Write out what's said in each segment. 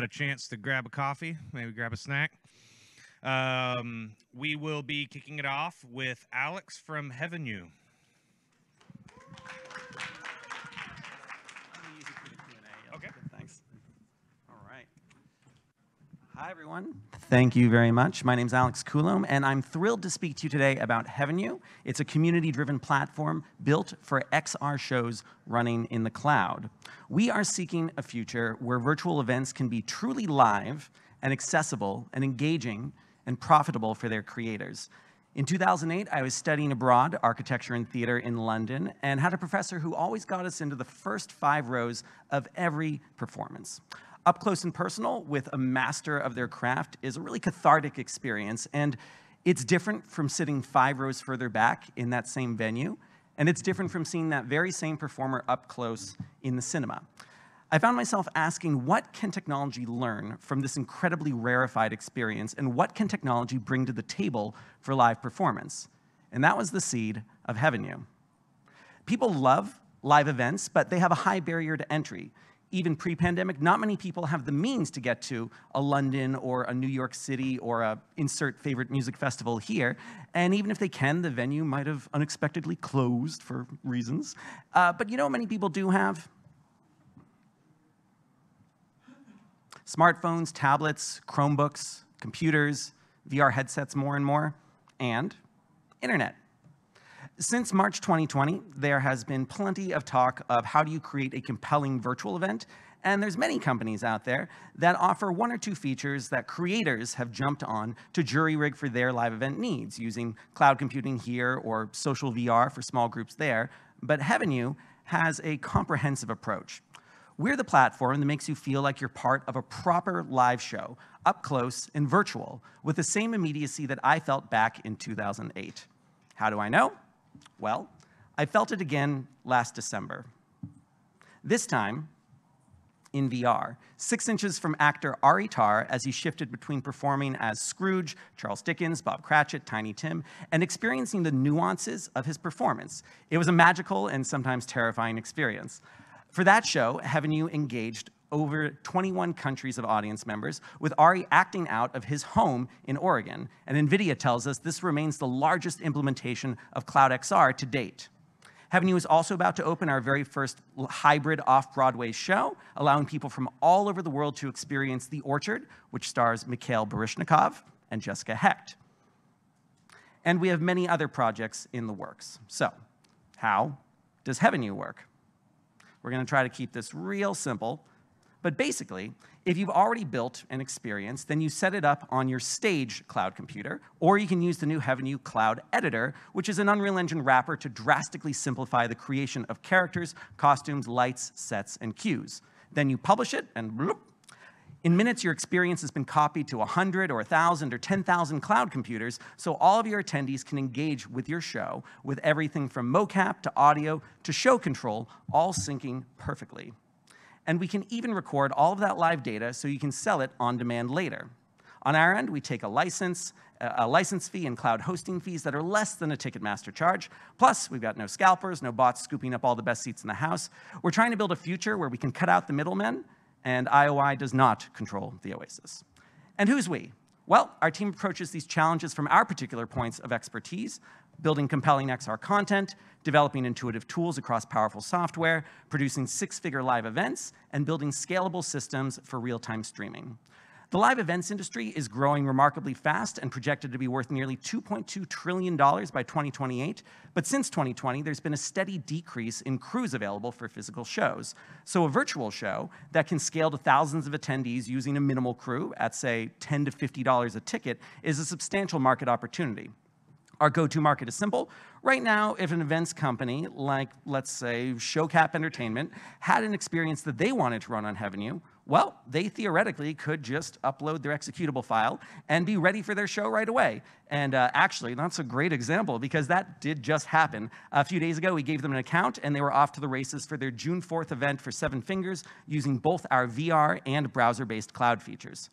got a chance to grab a coffee, maybe grab a snack. We will be kicking it off with Alex from Heavenue. Okay. Thanks. All right. Hi, everyone. Thank you very much. My name's Alex Coulombe, and I'm thrilled to speak to you today about Heavenue. It's a community-driven platform built for XR shows running in the cloud. We are seeking a future where virtual events can be truly live and accessible and engaging and profitable for their creators. In 2008, I was studying abroad, architecture and theater in London, and had a professor who always got us into the first 5 rows of every performance. Up close and personal with a master of their craft is a really cathartic experience, and it's different from sitting 5 rows further back in that same venue, and it's different from seeing that very same performer up close in the cinema. I found myself asking, what can technology learn from this incredibly rarefied experience, and what can technology bring to the table for live performance? And that was the seed of Heavenue. People love live events, but they have a high barrier to entry. Even pre-pandemic, not many people have the means to get to a London or a New York City or a insert favorite music festival here. And even if they can, the venue might have unexpectedly closed for reasons. But you know what many people do have? Smartphones, tablets, Chromebooks, computers, VR headsets more and more, and internet. Since March 2020, there has been plenty of talk of how do you create a compelling virtual event, and there's many companies out there that offer 1 or 2 features that creators have jumped on to jury-rig for their live event needs, using cloud computing here or social VR for small groups there, but Heavenue has a comprehensive approach. We're the platform that makes you feel like you're part of a proper live show, up close and virtual, with the same immediacy that I felt back in 2008. How do I know? Well, I felt it again last December. This time, in VR, 6 inches from actor Ari Tar as he shifted between performing as Scrooge, Charles Dickens, Bob Cratchit, Tiny Tim, and experiencing the nuances of his performance. It was a magical and sometimes terrifying experience. For that show, Heavenue engaged over 21 countries of audience members, with Ari acting out of his home in Oregon. And NVIDIA tells us this remains the largest implementation of Cloud XR to date. Heavenue is also about to open our very first hybrid off-Broadway show, allowing people from all over the world to experience The Orchard, which stars Mikhail Baryshnikov and Jessica Hecht. And we have many other projects in the works. So, how does Heavenue work? We're going to try to keep this real simple. But basically, if you've already built an experience, then you set it up on your stage cloud computer, or you can use the new Heavenue Cloud Editor, which is an Unreal Engine wrapper to drastically simplify the creation of characters, costumes, lights, sets, and cues. Then you publish it, and bloop. In minutes, your experience has been copied to 100 or 1,000 or 10,000 cloud computers, so all of your attendees can engage with your show with everything from mocap to audio to show control, all syncing perfectly. And we can even record all of that live data so you can sell it on demand later. On our end, we take a license fee and cloud hosting fees that are less than a Ticketmaster charge. Plus, we've got no scalpers, no bots scooping up all the best seats in the house. We're trying to build a future where we can cut out the middlemen, and IOI does not control the Oasis. And who's we? Well, our team approaches these challenges from our particular points of expertise, building compelling XR content, developing intuitive tools across powerful software, producing 6-figure live events, and building scalable systems for real-time streaming. The live events industry is growing remarkably fast and projected to be worth nearly $2.2 trillion by 2028. But since 2020, there's been a steady decrease in crews available for physical shows. So a virtual show that can scale to thousands of attendees using a minimal crew at, say, $10 to $50 a ticket is a substantial market opportunity. Our go-to market is simple. Right now, if an events company like, let's say, ShowCap Entertainment had an experience that they wanted to run on Heavenue, well, they theoretically could just upload their executable file and be ready for their show right away. And actually, that's a great example because that did just happen. A few days ago, we gave them an account and they were off to the races for their June 4th event for 7 Fingers using both our VR and browser-based cloud features.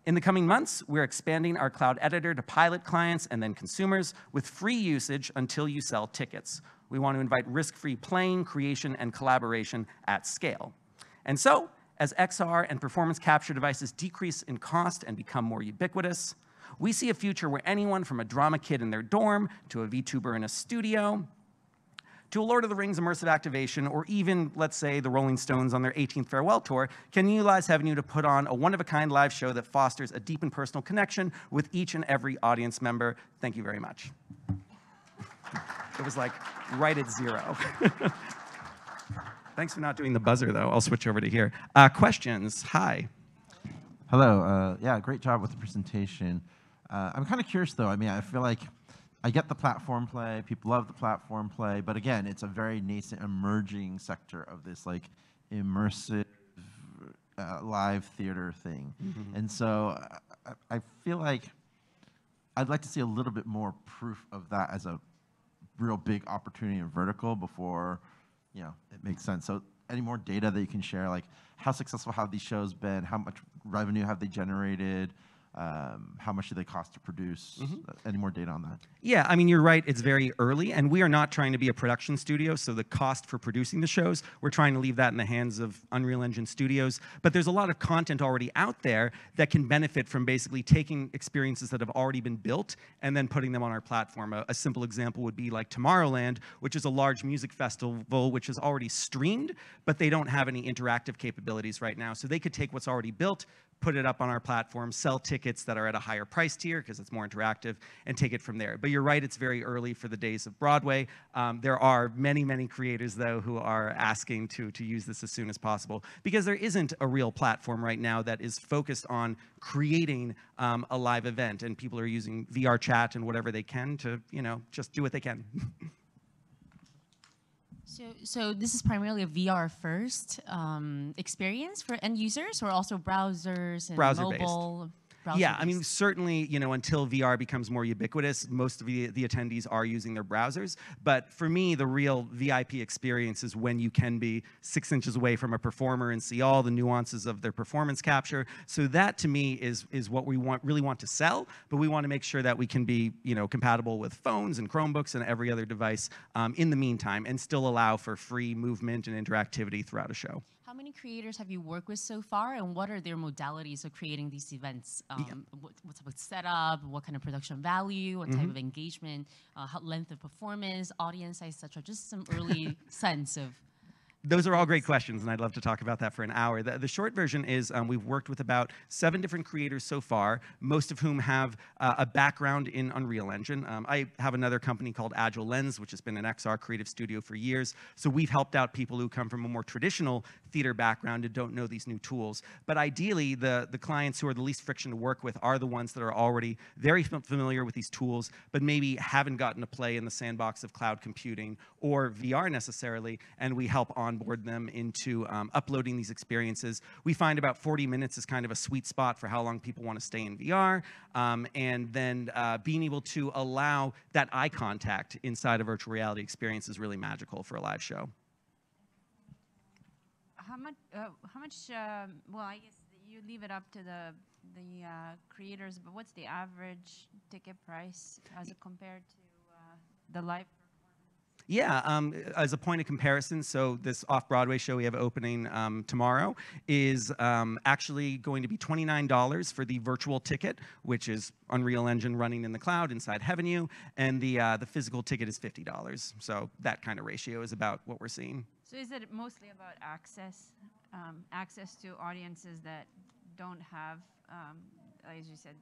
In the coming months, we're expanding our cloud editor to pilot clients and then consumers with free usage until you sell tickets. We want to invite risk-free playing, creation, and collaboration at scale. And so, As XR and performance capture devices decrease in cost and become more ubiquitous, we see a future where anyone from a drama kid in their dorm to a VTuber in a studio to a Lord of the Rings immersive activation, or even, let's say, the Rolling Stones on their 18th farewell tour, can utilize Heavenue to put on a one-of-a-kind live show that fosters a deep and personal connection with each and every audience member. Thank you very much. It was like right at 0. Thanks for not doing the buzzer, though. I'll switch over to here. Questions? Hi. Hello. Yeah, great job with the presentation. I'm kind of curious, though. I mean, I feel like I get the platform play. People love the platform play. But again, it's a very nascent, emerging sector of this like immersive live theater thing. Mm-hmm. And so I feel like I'd like to see a little bit more proof of that as a real big opportunity in vertical before, you know, it makes sense. So any more data that you can share, like how successful have these shows been? How much revenue have they generated? How much do they cost to produce? Mm-hmm. Any more data on that? Yeah, I mean, you're right. It's very early, and we are not trying to be a production studio, so the cost for producing the shows, we're trying to leave that in the hands of Unreal Engine studios. But there's a lot of content already out there that can benefit from basically taking experiences that have already been built and then putting them on our platform. A simple example would be like Tomorrowland, which is a large music festival which is already streamed, but they don't have any interactive capabilities right now. So they could take what's already built, put it up on our platform, sell tickets that are at a higher price tier because it's more interactive, and take it from there. But you're right, it's very early for the days of Broadway. There are many, many creators, though, who are asking to use this as soon as possible because there isn't a real platform right now that is focused on creating a live event, and people are using VR chat and whatever they can to, you know, just do what they can. So this is primarily a VR first experience for end users, or also browsers and mobile? Yeah, I mean, certainly, you know, until VR becomes more ubiquitous, most of the attendees are using their browsers. But for me, the real VIP experience is when you can be 6 inches away from a performer and see all the nuances of their performance capture. So that, to me, is what we really want to sell. But we want to make sure that we can be, you know, compatible with phones and Chromebooks and every other device in the meantime, and still allow for free movement and interactivity throughout a show. How many creators have you worked with so far, and what are their modalities of creating these events? What type of setup, what kind of production value, what type of engagement, length of performance, audience size, etc. Just some early sense of. Those are all great questions, and I'd love to talk about that for an hour. The short version is we've worked with about 7 different creators so far, most of whom have a background in Unreal Engine. I have another company called Agile, which has been an XR creative studio for years. So we've helped out people who come from a more traditional theater background and don't know these new tools. But ideally, the clients who are the least friction to work with are the ones that are already very familiar with these tools, but maybe haven't gotten to play in the sandbox of cloud computing or VR necessarily, and we help onboard them into uploading these experiences. We find about 40 minutes is kind of a sweet spot for how long people want to stay in VR, and then being able to allow that eye contact inside a virtual reality experience is really magical for a live show. How much? Well, I guess you leave it up to the creators, but what's the average ticket price as compared to the live? Yeah, as a point of comparison, so this off-Broadway show we have opening tomorrow is actually going to be $29 for the virtual ticket, which is Unreal Engine running in the cloud inside Heavenue, and the physical ticket is $50. So that kind of ratio is about what we're seeing. So is it mostly about access to audiences that don't have, as you said,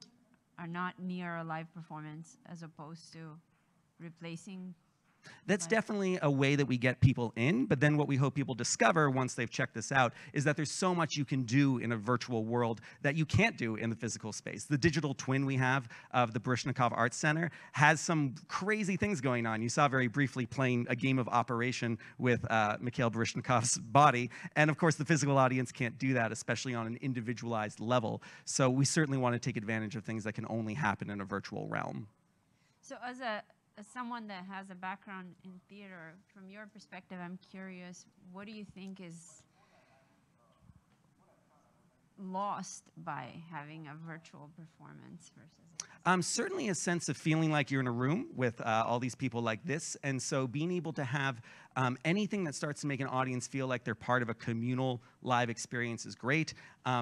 are not near a live performance, as opposed to replacing? That's definitely a way that we get people in, but then what we hope people discover once they've checked this out is that there's so much you can do in a virtual world that you can't do in the physical space. The digital twin we have of the Baryshnikov Arts Center has some crazy things going on. You saw very briefly playing a game of Operation with Mikhail Baryshnikov's body, and of course the physical audience can't do that, especially on an individualized level. So we certainly want to take advantage of things that can only happen in a virtual realm. So as someone that has a background in theater, from your perspective, I'm curious, what do you think is lost by having a virtual performance versus? Certainly a sense of feeling like you're in a room with all these people like this. And so being able to have anything that starts to make an audience feel like they're part of a communal live experience is great.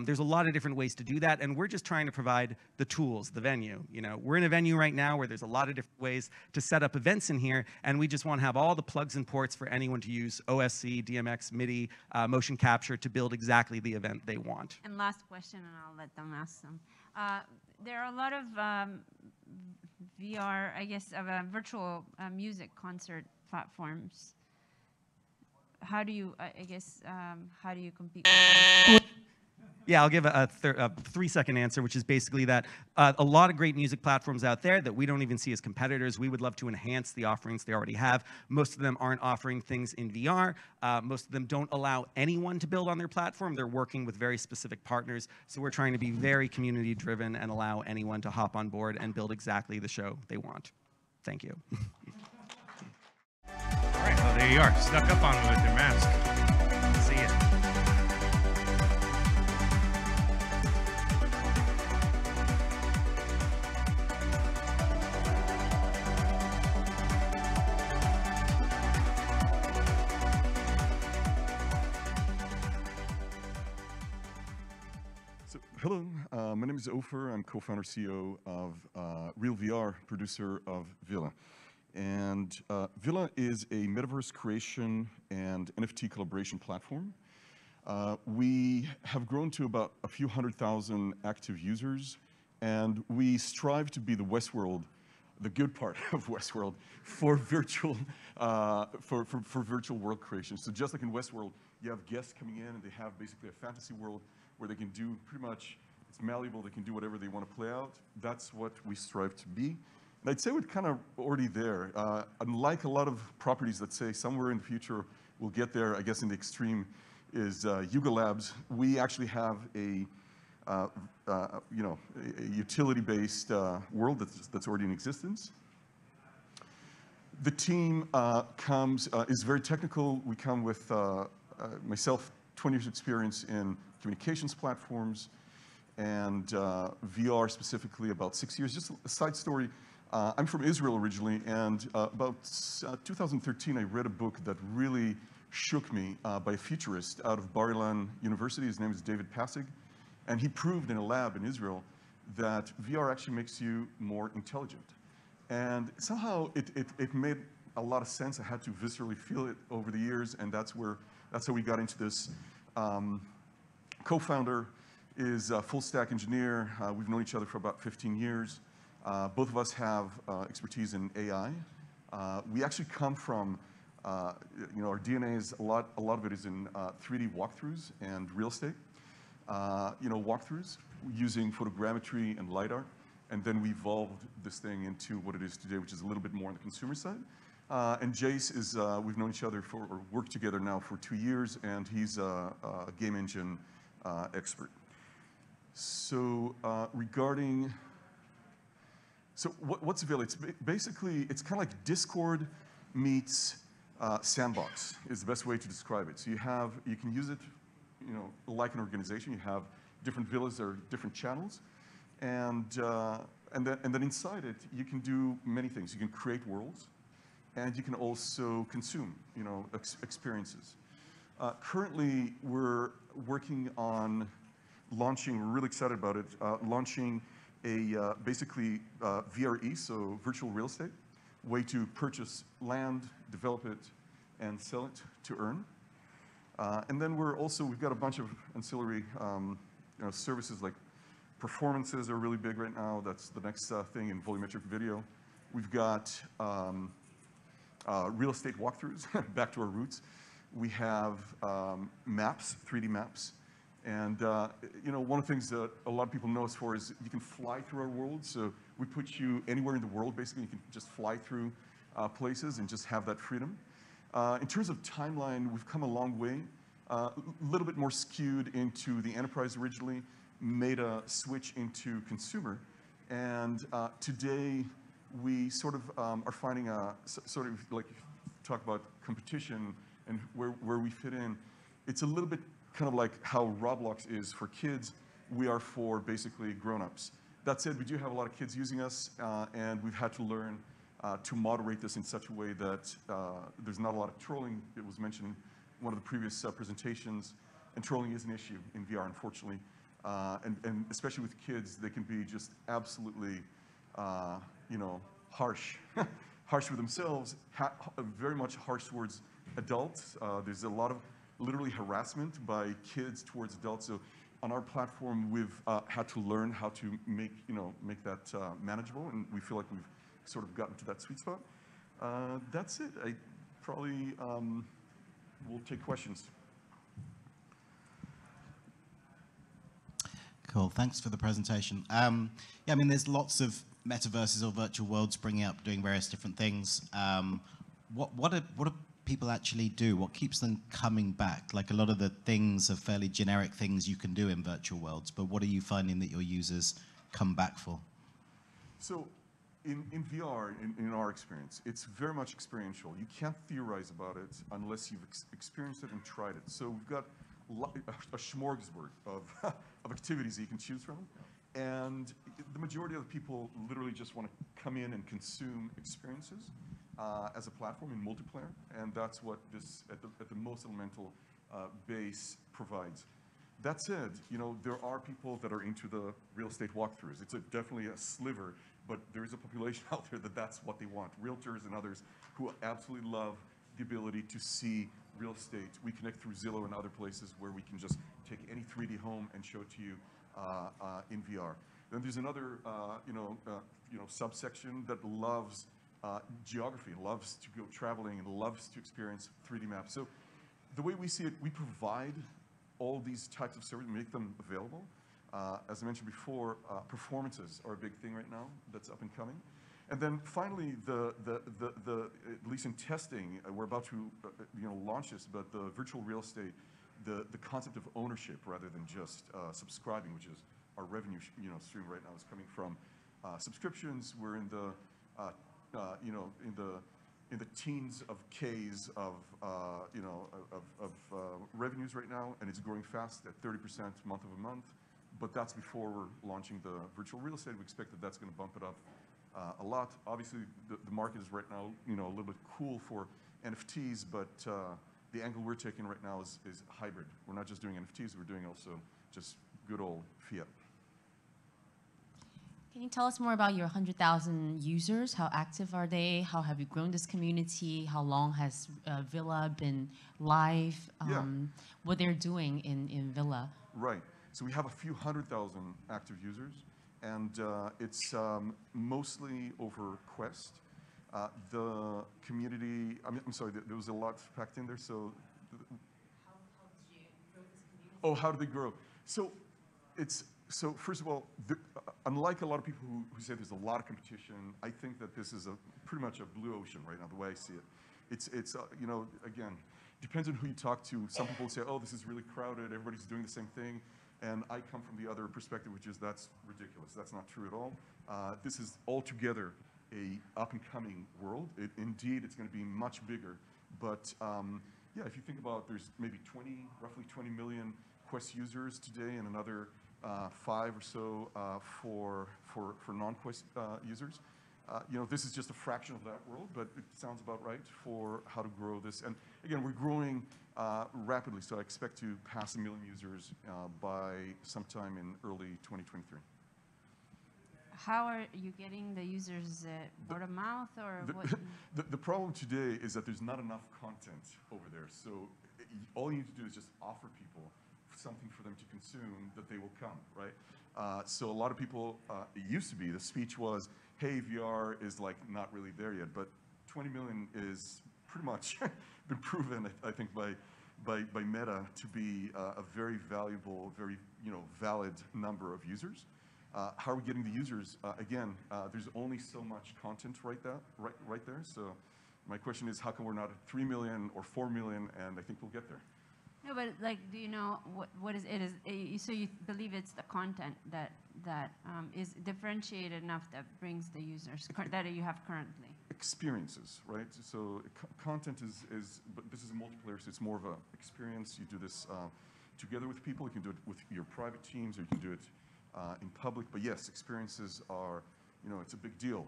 There's a lot of different ways to do that, and we're just trying to provide the tools, the venue. You know, we're in a venue right now where there's a lot of different ways to set up events in here, and we just want to have all the plugs and ports for anyone to use OSC, DMX, MIDI, motion capture to build exactly the event they want. And last question, and I'll let them ask them. There are a lot of VR, I guess, of virtual music concert platforms. How do you, how do you compete with those? Yeah, I'll give a 3-second answer, which is basically that a lot of great music platforms out there that we don't even see as competitors. We would love to enhance the offerings they already have. Most of them aren't offering things in VR. Most of them don't allow anyone to build on their platform. They're working with very specific partners. So we're trying to be very community driven and allow anyone to hop on board and build exactly the show they want. Thank you. All right, well, there you are, stuck up on me with your mask. See ya. Hello, my name is Ofer. I'm co-founder CEO of RealVR, producer of Vive. And Vive is a metaverse creation and NFT collaboration platform. We have grown to about a few 100,000 active users, and we strive to be the Westworld, the good part of Westworld, for virtual virtual world creation. So just like in Westworld, you have guests coming in, and they have basically a fantasy world where they can do pretty much, it's malleable, they can do whatever they want to play out. That's what we strive to be. And I'd say we're kind of already there. Unlike a lot of properties that say somewhere in the future we'll get there, I guess in the extreme is Yuga Labs, we actually have a utility-based world that's already in existence. The team is very technical. We come with myself, 20 years experience in communications platforms, and VR specifically about 6 years. Just a side story, I'm from Israel originally, and about 2013 I read a book that really shook me by a futurist out of Bar-Ilan University. His name is David Passig, and he proved in a lab in Israel that VR actually makes you more intelligent. And somehow it made a lot of sense. I had to viscerally feel it over the years, and that's how we got into this. Co-founder is a full-stack engineer. We've known each other for about 15 years. Both of us have expertise in AI. We actually come from, our DNA is a lot of it is in 3D walkthroughs and real estate. Walkthroughs using photogrammetry and LiDAR, and then we evolved this thing into what it is today, which is a little bit more on the consumer side. And Jace is, we've known each other or worked together now for 2 years, and he's a game engine expert. So what's Vive? It's basically, it's kind of like Discord meets Sandbox is the best way to describe it. So you can use it, like an organization. You have different villas or different channels, and then inside it, you can do many things. You can create worlds, and you can also consume, experiences. Currently, we're working on launching, we're really excited about it, launching a basically VRE, so virtual real estate, way to purchase land, develop it, and sell it to earn. And then we've got a bunch of ancillary services like performances are really big right now. That's the next thing in volumetric video. We've got real estate walkthroughs, back to our roots. We have maps, 3D maps. And one of the things that a lot of people know us for is you can fly through our world. So we put you anywhere in the world, basically. You can just fly through places and just have that freedom. In terms of timeline, we've come a long way. A little bit more skewed into the enterprise originally, made a switch into consumer. And today, we sort of are finding sort of like talk about competition and where we fit in. It's a little bit kind of like how Roblox is for kids. we are for basically grown-ups. That said, we do have a lot of kids using us, and we've had to learn to moderate this in such a way that there's not a lot of trolling. It was mentioned in one of the previous presentations, and trolling is an issue in VR, unfortunately. And especially with kids, they can be just absolutely, harsh. Harsh with themselves, very much harsh towards adults. There's a lot of literally harassment by kids towards adults. So on our platform, we've had to learn how to make that manageable, and we feel like we've sort of gotten to that sweet spot. That's it. I probably will take questions. Cool. Thanks for the presentation. Yeah, I mean, there's lots of metaverses or virtual worlds springing up, doing various different things. What do people actually do? What keeps them coming back? Like, a lot of the things are fairly generic things you can do in virtual worlds, but what are you finding that your users come back for? So in VR, in our experience, it's very much experiential. You can't theorize about it unless you've experienced it and tried it. So we've got a smorgasbord of activities that you can choose from. And the majority of the people literally just want to come in and consume experiences as a platform in multiplayer. And that's what this, at the most elemental base, provides. That said, there are people that are into the real estate walkthroughs. It's definitely a sliver, but there is a population out there that's what they want. Realtors and others who absolutely love the ability to see real estate. We connect through Zillow and other places where we can just take any 3D home and show it to you in VR. Then there's another, subsection that loves geography, loves to go traveling, and loves to experience 3D maps. So the way we see it, we provide all these types of services, make them available. As I mentioned before, performances are a big thing right now that's up and coming. And then finally, at least in testing, we're about to launch this, but the virtual real estate, the concept of ownership rather than just subscribing, which is our revenue stream right now is coming from subscriptions. We're in the in the teens of Ks of revenues right now, and it's growing fast at 30% month over month. But that's before we're launching the virtual real estate. We expect that that's going to bump it up a lot. Obviously, the market is right now, a little bit cool for NFTs, but the angle we're taking right now is hybrid. We're not just doing NFTs, we're doing also just good old fiat. Can you tell us more about your 100,000 users? How active are they? How have you grown this community? How long has Villa been live? What they're doing in Villa? Right. So we have a few 100,000 active users, and it's mostly over Quest. The community, I'm sorry, there was a lot packed in there, so. How did you grow this community? Oh, how did they grow? So first of all, unlike a lot of people who say there's a lot of competition, I think that this is pretty much a blue ocean right now, the way I see it. It's again, depends on who you talk to. Some people say, oh, this is really crowded, everybody's doing the same thing. And I come from the other perspective, which is that's ridiculous. That's not true at all. This is altogether a up-and-coming world. Indeed, it's going to be much bigger. But yeah, if you think about, there's maybe roughly 20 million Quest users today, and another 5 or so for non-Quest users. This is just a fraction of that world, but it sounds about right for how to grow this. And again, we're growing rapidly, so I expect to pass 1 million users by sometime in early 2023. How are you getting the users? Is it word of mouth or what? The problem today is that there's not enough content over there. So all you need to do is just offer people something for them to consume that they will come, right? So a lot of people, it used to be, the speech was, hey, VR is like not really there yet, but 20 million is pretty much been proven, I think, by Meta to be a very valuable, very valid number of users. How are we getting the users? Again, there's only so much content right there. So my question is, how come we're not at 3 million or 4 million? And I think we'll get there. No, but like, do you know what is it? So you believe it's the content that is differentiated enough that brings the users that you have currently? Experiences, right? So content is, but this is a multiplayer, so it's more of an experience. You do this together with people. You can do it with your private teams, or you can do it in public. But yes, experiences are, it's a big deal.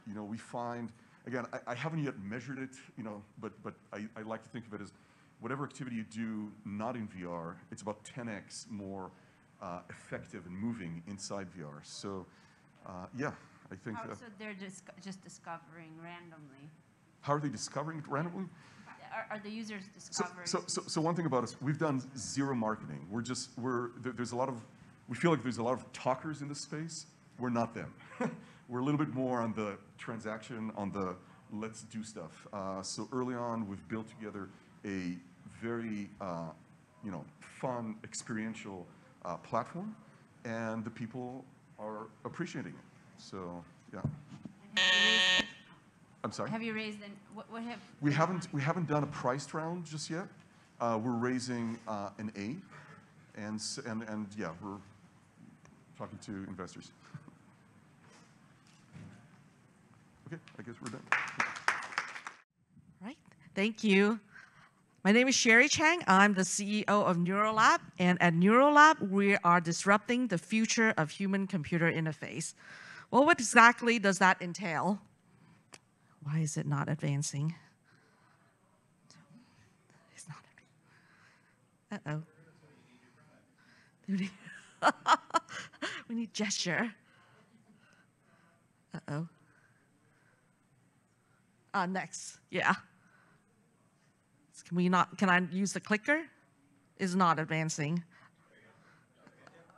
We find, again, I haven't yet measured it, but I like to think of it as whatever activity you do not in VR, it's about 10x more effective and moving inside VR. So, yeah, I think. So they're just discovering randomly. How are they discovering it randomly? Are the users discovering? So one thing about us, we've done zero marketing. There's a lot of, we feel like there's a lot of talkers in this space. We're not them. We're a little bit more on the transaction, on the let's do stuff. So early on, we've built together a very, fun, experiential platform, and the people are appreciating it. So, yeah. I'm sorry. Have you raised? What have? We haven't done a priced round just yet. We're raising an A, and yeah, we're talking to investors. Okay, I guess we're done. Right. Thank you. My name is Sherry Chang. I'm the CEO of NeuroLab, and at NeuroLab, we are disrupting the future of human-computer interface. Well, what exactly does that entail? Why is it not advancing? It's not advancing. Uh-oh. We need gesture. Uh-oh. Next, yeah. Can I use the clicker? It's not advancing.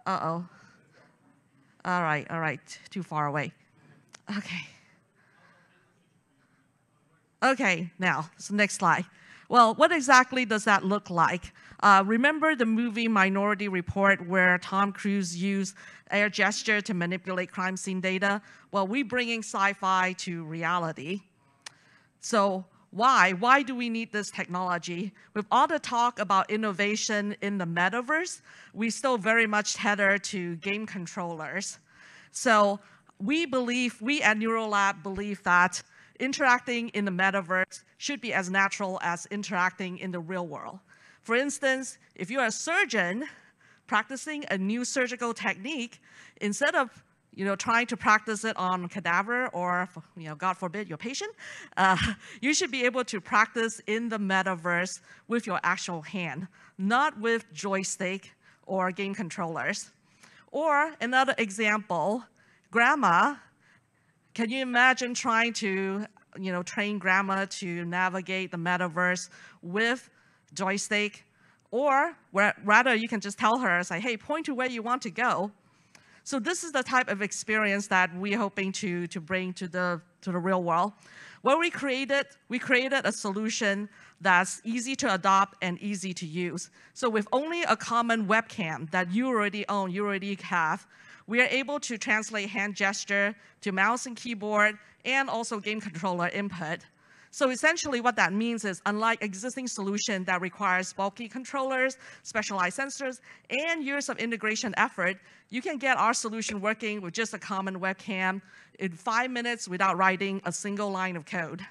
Uh-oh. All right, too far away. Okay, now, so next slide. Well, what exactly does that look like? Remember the movie Minority Report where Tom Cruise used air gesture to manipulate crime scene data? Well, we're bringing sci-fi to reality. So why do we need this technology? With all the talk about innovation in the metaverse, we still very much tether to game controllers. So we at NeuroLab believe that interacting in the metaverse should be as natural as interacting in the real world. For instance, if you're a surgeon practicing a new surgical technique, instead of trying to practice it on a cadaver or, God forbid, your patient, you should be able to practice in the metaverse with your actual hand, not with joystick or game controllers. Or another example, grandma. Can you imagine trying to, train grandma to navigate the metaverse with joystick? Or rather, you can just tell her, say, hey, point to where you want to go. So this is the type of experience that we're hoping to bring to the real world. What we created a solution that's easy to adopt and easy to use. So with only a common webcam that you already own, you already have, we are able to translate hand gesture to mouse and keyboard and also game controller input. So essentially what that means is, unlike existing solution that requires bulky controllers, specialized sensors, and years of integration effort, you can get our solution working with just a common webcam in 5 minutes without writing a single line of code.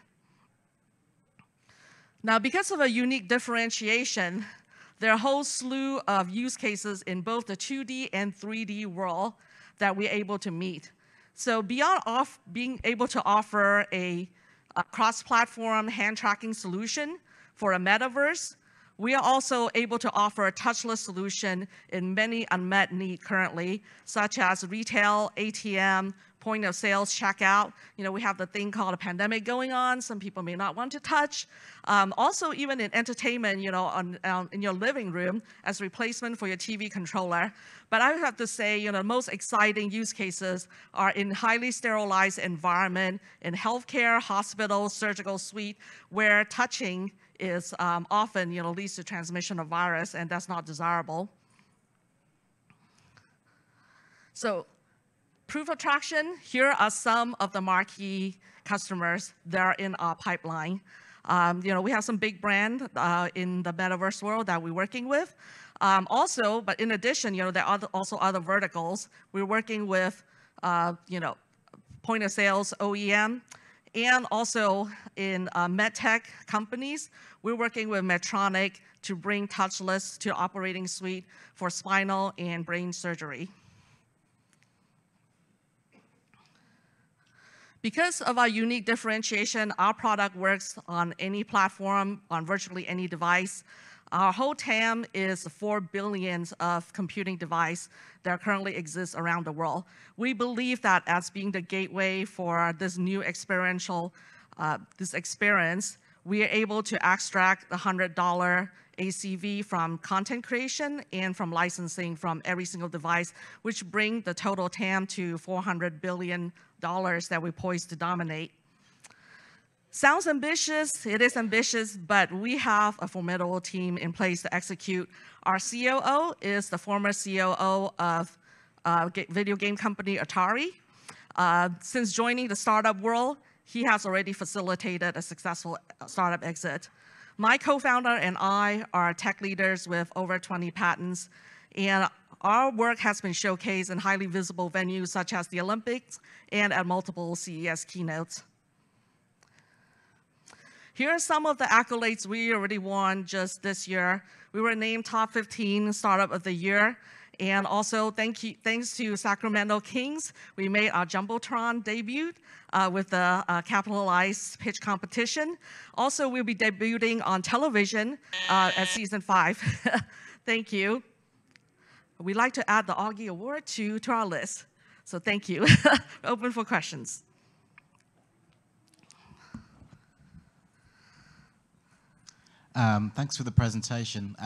Now, because of a unique differentiation, there are a whole slew of use cases in both the 2D and 3D world that we're able to meet. So beyond being able to offer a cross-platform hand tracking solution for a metaverse, we are also able to offer a touchless solution in many unmet needs currently, such as retail, ATM, point of sales, checkout. We have the thing called a pandemic going on. Some people may not want to touch. Also, even in entertainment, in your living room as replacement for your TV controller. But I have to say, the most exciting use cases are in highly sterilized environment, in healthcare, hospital, surgical suite, where touching is often, leads to transmission of virus, and that's not desirable. So, proof of traction, here are some of the marquee customers that are in our pipeline. We have some big brand in the metaverse world that we're working with. But in addition, there are also other verticals. We're working with, point of sales, OEM, and also in medtech companies we're working with Medtronic to bring touchless to operating suite for spinal and brain surgery. Because of our unique differentiation, our product works on any platform, on virtually any device. Our whole TAM is 4 billion of computing device that currently exists around the world. We believe that as being the gateway for this new experiential, this experience, we are able to extract the $100 ACV from content creation and from licensing from every single device, which bring the total TAM to $400 billion that we're poised to dominate. Sounds ambitious, it is ambitious, but we have a formidable team in place to execute. Our COO is the former COO of video game company Atari. Since joining the startup world, he has already facilitated a successful startup exit. My co-founder and I are tech leaders with over 20 patents, and our work has been showcased in highly visible venues such as the Olympics and at multiple CES keynotes. Here are some of the accolades we already won just this year. We were named top 15 Startup of the Year. And also, thanks to Sacramento Kings, we made our Jumbotron debut with the capitalized pitch competition. Also, we'll be debuting on television at season 5. Thank you. We'd like to add the Auggie Award to our list. So thank you. Open for questions. Thanks for the presentation.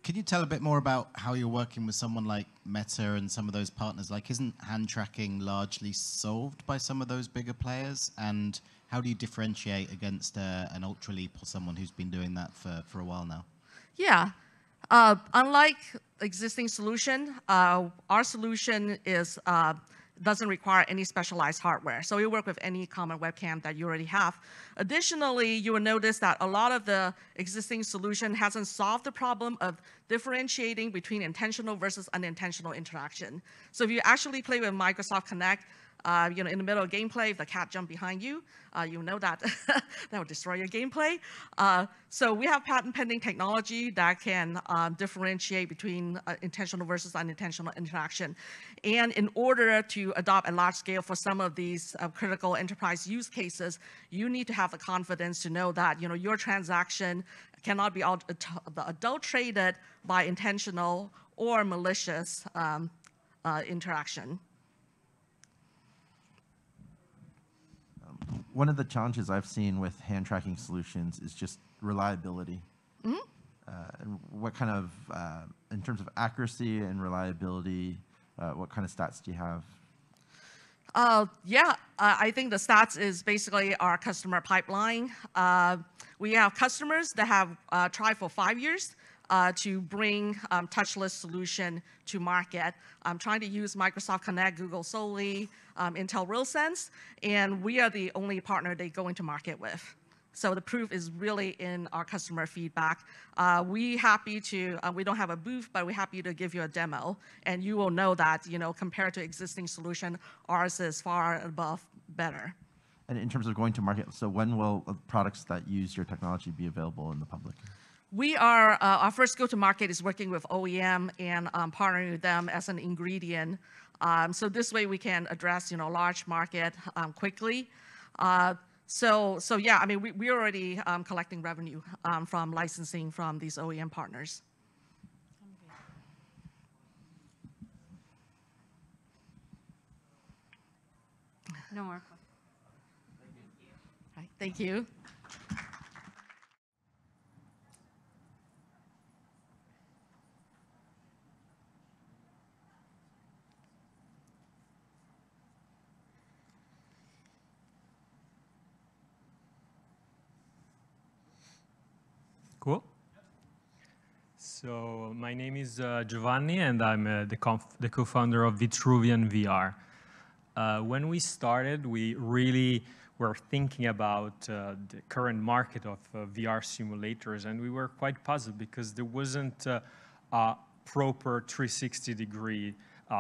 Can you tell a bit more about how you're working with someone like Meta and some of those partners? Like, isn't hand tracking largely solved by some of those bigger players? And how do you differentiate against an Ultraleap or someone who's been doing that for a while now? Yeah. Unlike existing solution, our solution doesn't require any specialized hardware. So we work with any common webcam that you already have. Additionally, you will notice that a lot of the existing solution hasn't solved the problem of differentiating between intentional versus unintentional interaction. So if you actually play with Microsoft Connect, in the middle of gameplay, if the cat jumps behind you, you know that that will destroy your gameplay. So we have patent pending technology that can differentiate between intentional versus unintentional interaction. And in order to adopt a large scale for some of these critical enterprise use cases, you need to have the confidence to know that your transaction cannot be adulterated by intentional or malicious interaction. One of the challenges I've seen with hand tracking solutions is just reliability. Mm-hmm. And what kind of, in terms of accuracy and reliability, what kind of stats do you have? I think the stats is basically our customer pipeline. We have customers that have tried for 5 years to bring touchless solution to market. I'm trying to use Microsoft Connect, Google Solely, Intel RealSense, and we are the only partner they go into market with. So the proof is really in our customer feedback. We don't have a booth, but we're happy to give you a demo, and you will know that, compared to existing solution, ours is far above better. And in terms of going to market, so when will products that use your technology be available in the public? We are, our first go-to-market is working with OEM and partnering with them as an ingredient. So this way we can address, large market quickly. Yeah, I mean, we're already collecting revenue from licensing from these OEM partners. No more questions. Thank you. Cool. So my name is Giovanni, and I'm the co-founder of Vitruvian VR. When we started, we really were thinking about the current market of VR simulators, and we were quite puzzled because there wasn't a proper 360-degree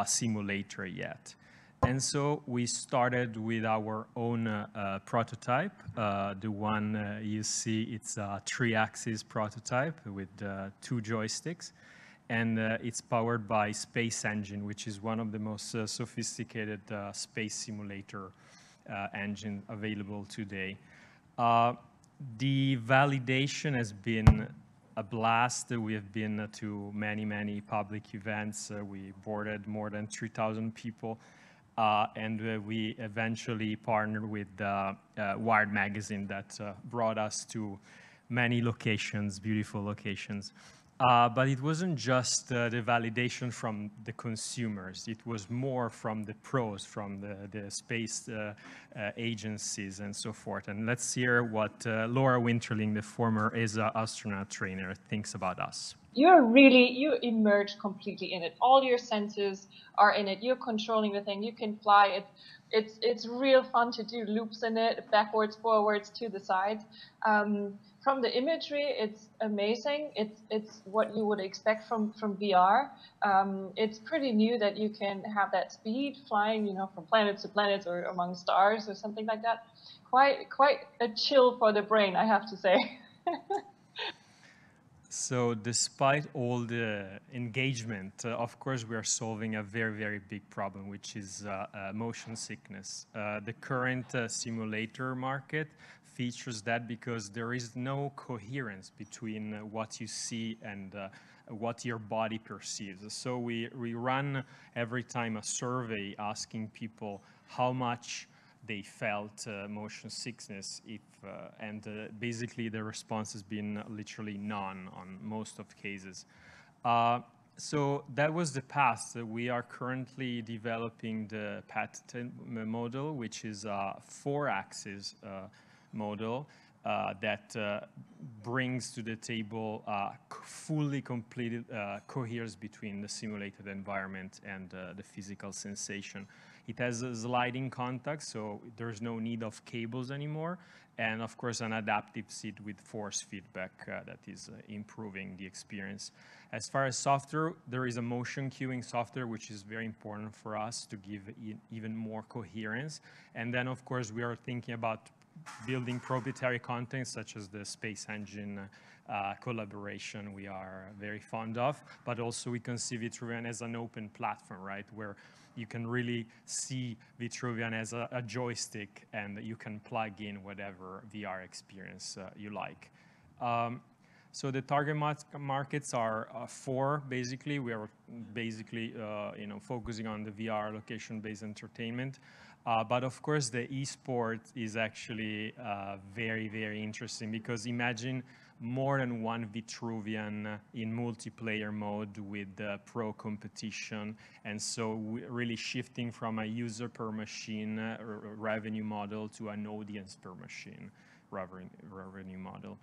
simulator yet. And so we started with our own prototype. The one you see, it's a 3-axis prototype with 2 joysticks. And it's powered by Space Engine, which is one of the most sophisticated space simulator engine available today. The validation has been a blast. We have been to many, many public events. We boarded more than 3,000 people. And we eventually partnered with Wired magazine that brought us to many locations, beautiful locations. But it wasn't just the validation from the consumers. It was more from the pros, from the space agencies and so forth. And let's hear what Laura Winterling, the former ESA astronaut trainer, thinks about us. You immerse completely in it. All your senses are in it. You're controlling the thing. You can fly it. It's real fun to do loops in it, backwards, forwards, to the sides. From the imagery, it's amazing. It's what you would expect from VR. It's pretty new that you can have that speed flying, from planet to planet or among stars or something like that. Quite a chill for the brain, I have to say. So despite all the engagement, of course, we are solving a very, very big problem, which is motion sickness. The current simulator market features that because there is no coherence between what you see and what your body perceives. So we run every time a survey asking people how much they felt motion sickness, and basically the response has been literally none on most of cases. So that was the past. We are currently developing the patented model, which is a 4-axis model that brings to the table fully completed coherence between the simulated environment and the physical sensation. It has a sliding contact, so there's no need of cables anymore. And of course, an adaptive seat with force feedback that is improving the experience. As far as software, there is a motion cueing software, which is very important for us to give even more coherence. And then, of course, we are thinking about building proprietary content, such as the Space Engine collaboration we are very fond of. But also, we conceive Vitruvian as an open platform, right, where you can really see Vitruvian as a joystick, and you can plug in whatever VR experience you like. So the target markets are 4, basically. We are basically focusing on the VR location-based entertainment. But of course, the esport is actually very, very interesting, because imagine more than one Vitruvian in multiplayer mode with pro competition. And so really shifting from a user per machine revenue model to an audience per machine revenue model.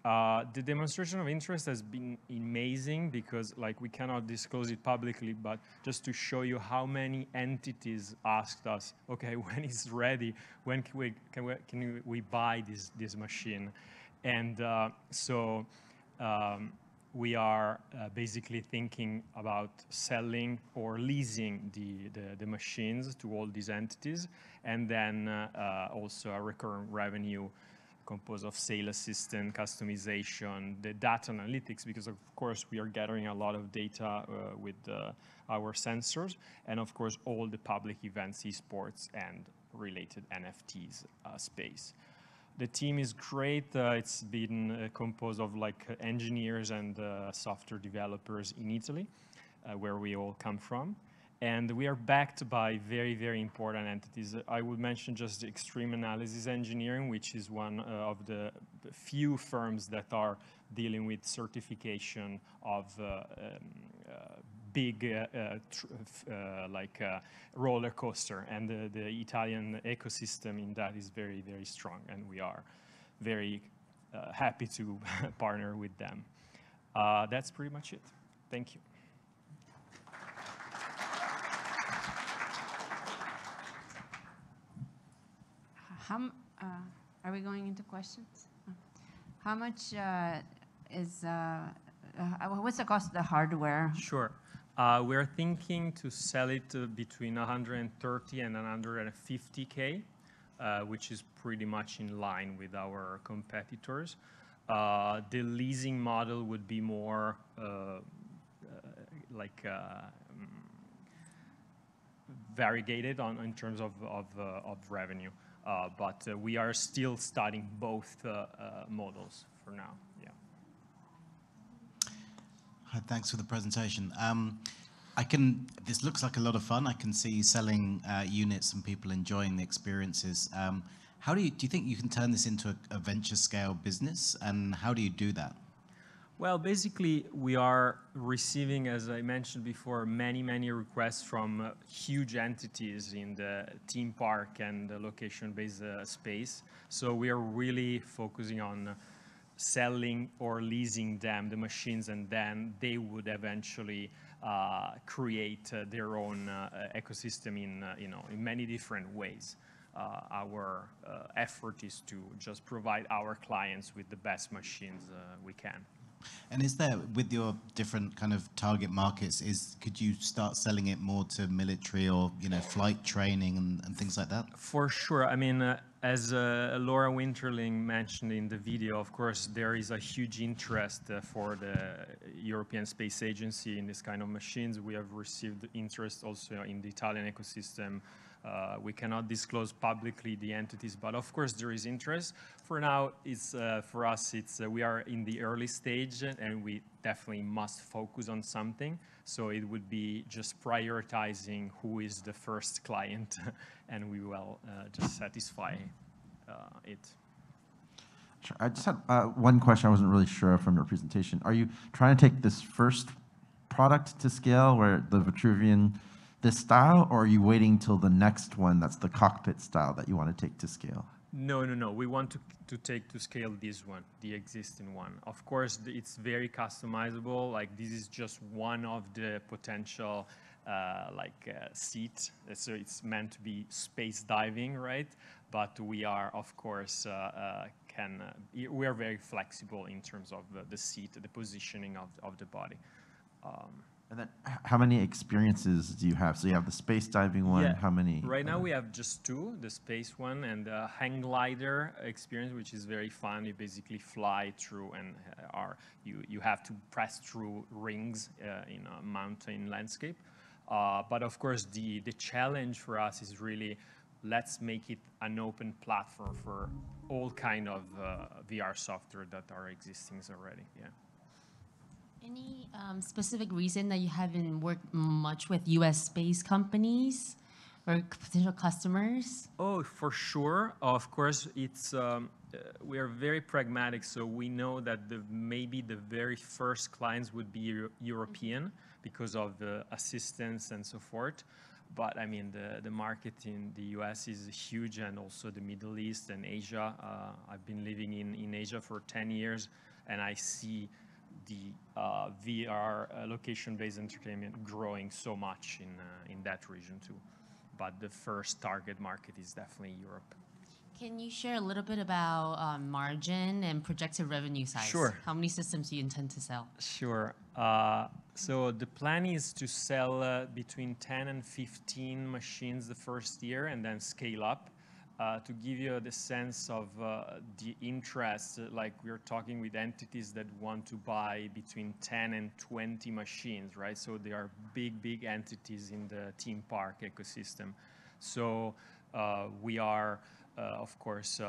The demonstration of interest has been amazing, because we cannot disclose it publicly, but just to show you how many entities asked us, okay, when it's ready, when can we buy this machine? And so we are basically thinking about selling or leasing the machines to all these entities, and then also a recurrent revenue composed of sale assistant, customization, the data analytics, because of course we are gathering a lot of data with our sensors, and of course all the public events, esports, and related NFTs space. The team is great. It's been composed of engineers and software developers in Italy, where we all come from. And we are backed by very, very important entities. I would mention just the Extreme Analysis Engineering, which is one of the few firms that are dealing with certification of big roller coaster, and the Italian ecosystem in that is very, very strong, and we are very happy to partner with them. That's pretty much it. Thank you. Are we going into questions? How much what's the cost of the hardware? Sure. We're thinking to sell it between 130 and 150K, which is pretty much in line with our competitors. The leasing model would be more variegated in terms of revenue. But we are still studying both models for now. Yeah. Hi, thanks for the presentation. This looks like a lot of fun. I can see selling units and people enjoying the experiences. How do you think you can turn this into a venture scale business, and how do you do that? Well, basically, we are receiving, as I mentioned before, many requests from huge entities in the theme park and the location-based space. So we are really focusing on selling or leasing them the machines, and then they would eventually create their own ecosystem in many different ways. Our effort is to just provide our clients with the best machines we can. And is there, with your different kind of target markets, could you start selling it more to military or flight training and things like that? For sure. I mean, as Laura Winterling mentioned in the video, of course, there is a huge interest for the European Space Agency in this kind of machines. We have received interest also in the Italian ecosystem. We cannot disclose publicly the entities, but of course there is interest. For now, for us, we are in the early stage, and we definitely must focus on something. So it would be just prioritizing who is the first client, and we will just satisfy it. Sure. I just had one question I wasn't really sure from your presentation. Are you trying to take this first product to scale, where the Vitruvian, this style, or are you waiting till the next one that's the cockpit style that you want to take to scale? No. We want to take to scale this one, the existing one. Of course, it's very customizable. Like, this is just one of the potential seats. So it's meant to be space diving, right? But we are, of course, we are very flexible in terms of the seat, the positioning of the body. And then how many experiences do you have? So you have the space diving one, yeah. How many? Right now we have just two, the space one and the hang glider experience, which is very fun. You basically fly through and you have to press through rings in a mountain landscape. But of course the challenge for us is really, let's make it an open platform for all kind of VR software that are existing already, yeah. Any specific reason that you haven't worked much with US space companies or potential customers? Oh, for sure. Of course, we are very pragmatic, so we know that maybe the very first clients would be European because of the assistance and so forth. But I mean, the market in the US is huge, and also the Middle East and Asia. I've been living in Asia for 10 years, and I see the VR location-based entertainment growing so much in that region too. But the first target market is definitely Europe. Can you share a little bit about margin and projected revenue size? Sure. How many systems do you intend to sell? Sure. So the plan is to sell between 10 and 15 machines the first year and then scale up. To give you the sense of the interest, like we're talking with entities that want to buy between 10 and 20 machines, right? So they are big entities in the theme park ecosystem. So we are, of course,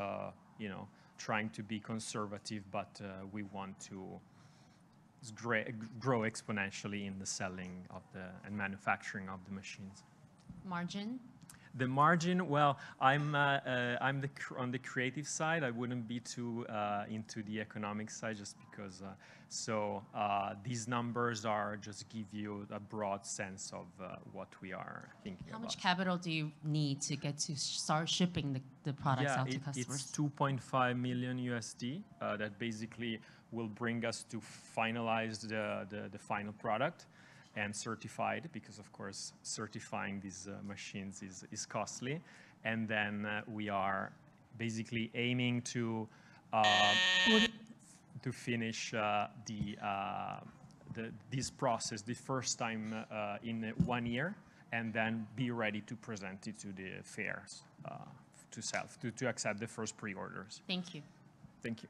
trying to be conservative, but we want to grow exponentially in the selling of and manufacturing of the machines. Margin? The margin, well, I'm on the creative side. I wouldn't be too into the economic side, just because. These numbers are just give you a broad sense of what we are thinking about. How much capital do you need to get to start shipping the products out to customers? It's 2.5 million USD. That basically will bring us to finalize the final product and certified, because of course certifying these machines is costly. And then we are basically aiming to finish this process the first time in 1 year, and then be ready to present it to the fairs to accept the first pre-orders. Thank you. Thank you.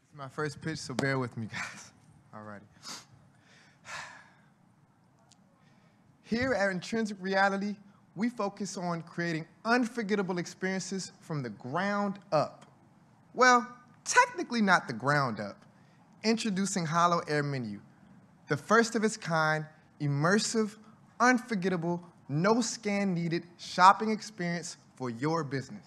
It's my first pitch, so bear with me, guys. Alrighty. Here at Intrinsic Reality, we focus on creating unforgettable experiences from the ground up. Well, technically not the ground up. Introducing Hollow Air Menu, the first of its kind, immersive, unforgettable, no scan needed shopping experience for your business.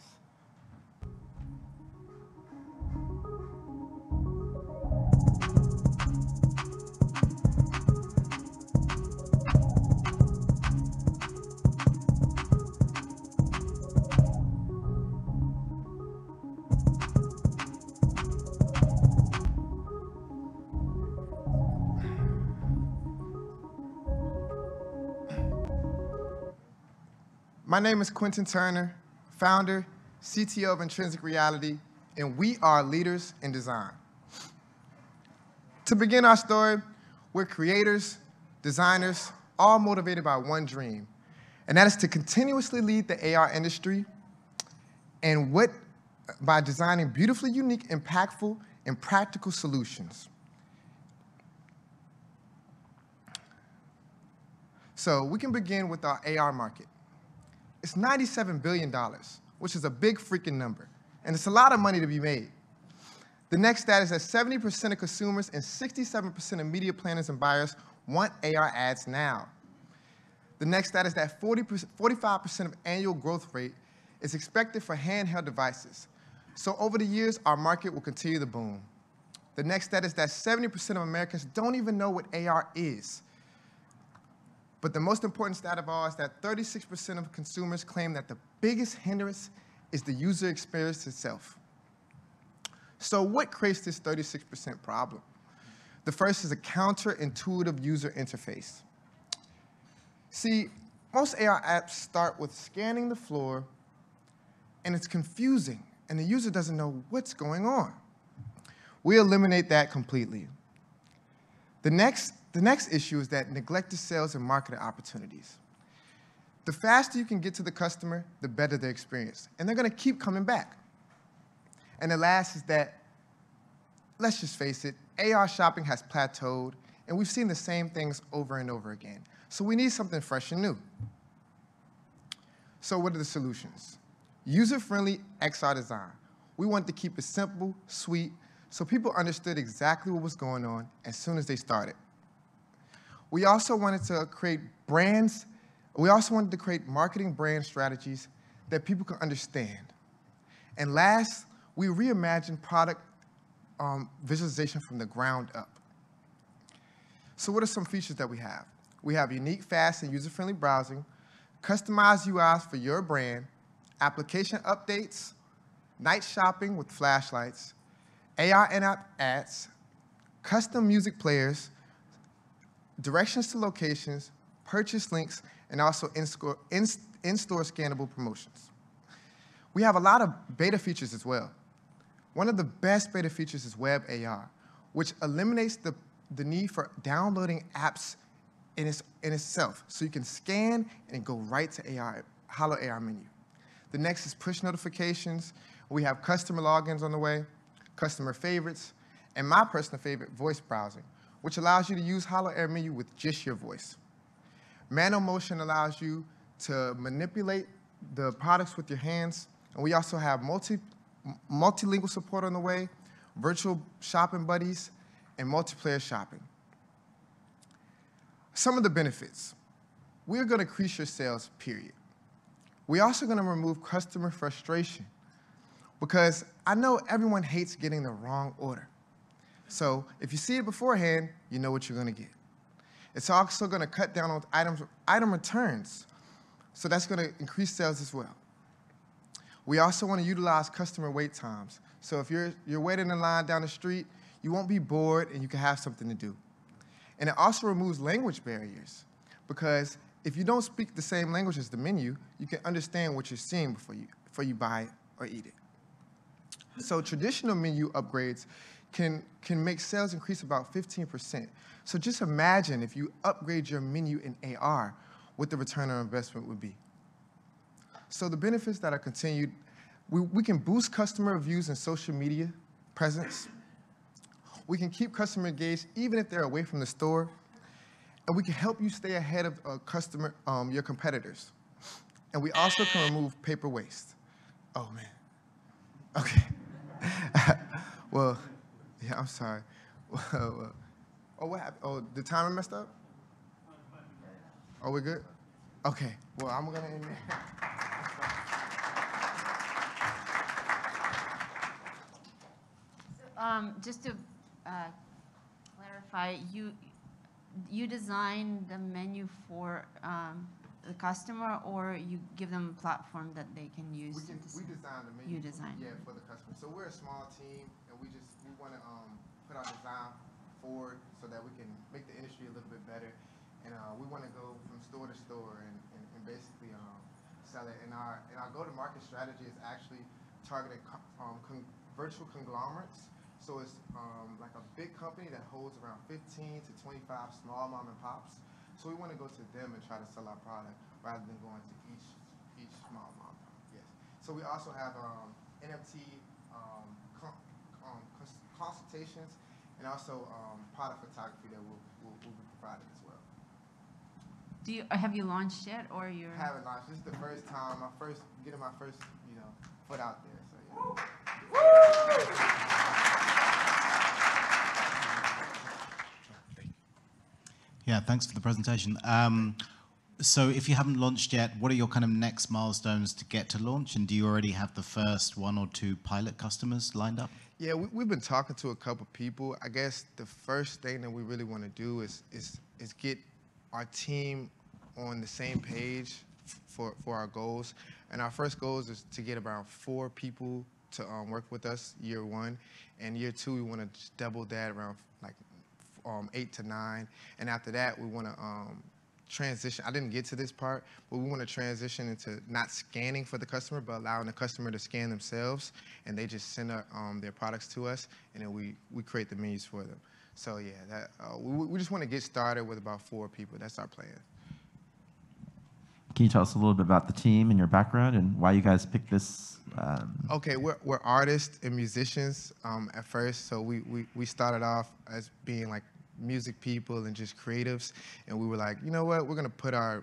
My name is Quentin Turner, founder, CTO of Intrinsic Reality, and we are leaders in design. To begin our story, we're creators, designers, all motivated by one dream, and that is to continuously lead the AR industry and by designing beautifully unique, impactful, and practical solutions. So we can begin with our AR market. It's $97 billion, which is a big freaking number, and it's a lot of money to be made. The next stat is that 70% of consumers and 67% of media planners and buyers want AR ads now. The next stat is that 45% of annual growth rate is expected for handheld devices. So over the years, our market will continue to boom. The next stat is that 70% of Americans don't even know what AR is. But the most important stat of all is that 36% of consumers claim that the biggest hindrance is the user experience itself. So what creates this 36% problem? The first is a counterintuitive user interface. See, most AR apps start with scanning the floor, and it's confusing, and the user doesn't know what's going on. We eliminate that completely. The next issue is that neglected sales and marketing opportunities. The faster you can get to the customer, the better their experience, and they're going to keep coming back. And the last is that, let's just face it, AR shopping has plateaued, and we've seen the same things over and over again. So we need something fresh and new. So what are the solutions? User-friendly XR design. We want to keep it simple, sweet, so people understood exactly what was going on as soon as they started. We also wanted to create brands. We also wanted to create marketing brand strategies that people could understand. And last, we reimagined product visualization from the ground up. So what are some features that we have? We have unique, fast, and user-friendly browsing, customized UIs for your brand, application updates, night shopping with flashlights, AR in-app ads, custom music players, directions to locations, purchase links, and also in-store scannable promotions. We have a lot of beta features as well. One of the best beta features is Web AR, which eliminates the need for downloading apps in itself. So you can scan and go right to Hollow AR menu. The next is push notifications. We have customer logins on the way, customer favorites, and my personal favorite, voice browsing, which allows you to use Hollow Air Menu with just your voice. Manual motion allows you to manipulate the products with your hands, and we also have multilingual support on the way, virtual shopping buddies, and multiplayer shopping. Some of the benefits. We're going to increase your sales, period. We're also going to remove customer frustration, because I know everyone hates getting the wrong order. So if you see it beforehand, you know what you're going to get. It's also going to cut down on item returns. So that's going to increase sales as well. We also want to utilize customer wait times. So if you're waiting in line down the street, you won't be bored and you can have something to do. And it also removes language barriers, because if you don't speak the same language as the menu, you can understand what you're seeing before you buy it or eat it. So traditional menu upgrades can make sales increase about 15%. So just imagine if you upgrade your menu in AR, what the return on investment would be. So the benefits that are continued, we can boost customer reviews and social media presence. We can keep customer engaged even if they're away from the store. And we can help you stay ahead of your competitors. And we also can remove paper waste. Oh, man. Okay. Well, yeah, I'm sorry. Oh, what happened? Oh, the timer messed up? Oh, we're good? Okay. Well, I'm going to end there. Just to clarify, you design the menu for the customer, or you give them a platform that they can use? We design the menu. You design. Yeah, for the customer. So we're a small team, and we want to put our design forward so that we can make the industry a little bit better. And we want to go from store to store and basically sell it. And our go-to-market strategy is actually targeting virtual conglomerates. So it's like a big company that holds around 15 to 25 small mom and pops. So we want to go to them and try to sell our product rather than going to each small mom and pop. Yes. So we also have NFT consultations and also product photography that we'll be providing as well. Have you launched yet, or you're? I haven't launched. This is the first time, getting my first, foot out there. So yeah. Yeah, thanks for the presentation. So if you haven't launched yet, what are your kind of next milestones to get to launch? And do you already have the first 1 or 2 pilot customers lined up? Yeah, we've been talking to a couple people. I guess the first thing that we really want to do is get our team on the same page for our goals. And our first goal is to get around 4 people to work with us year 1. And year 2, we want to just double that around like 8 to 9, and after that we want to transition. I didn't get to this part, but we want to transition into not scanning for the customer, but allowing the customer to scan themselves, and they just send their products to us, and then we create the menus for them. So yeah, we just want to get started with about 4 people. That's our plan. Can you tell us a little bit about the team and your background and why you guys picked this? Okay, we're artists and musicians at first, so we started off as being like music people and just creatives, and we were like, you know what, we're gonna put our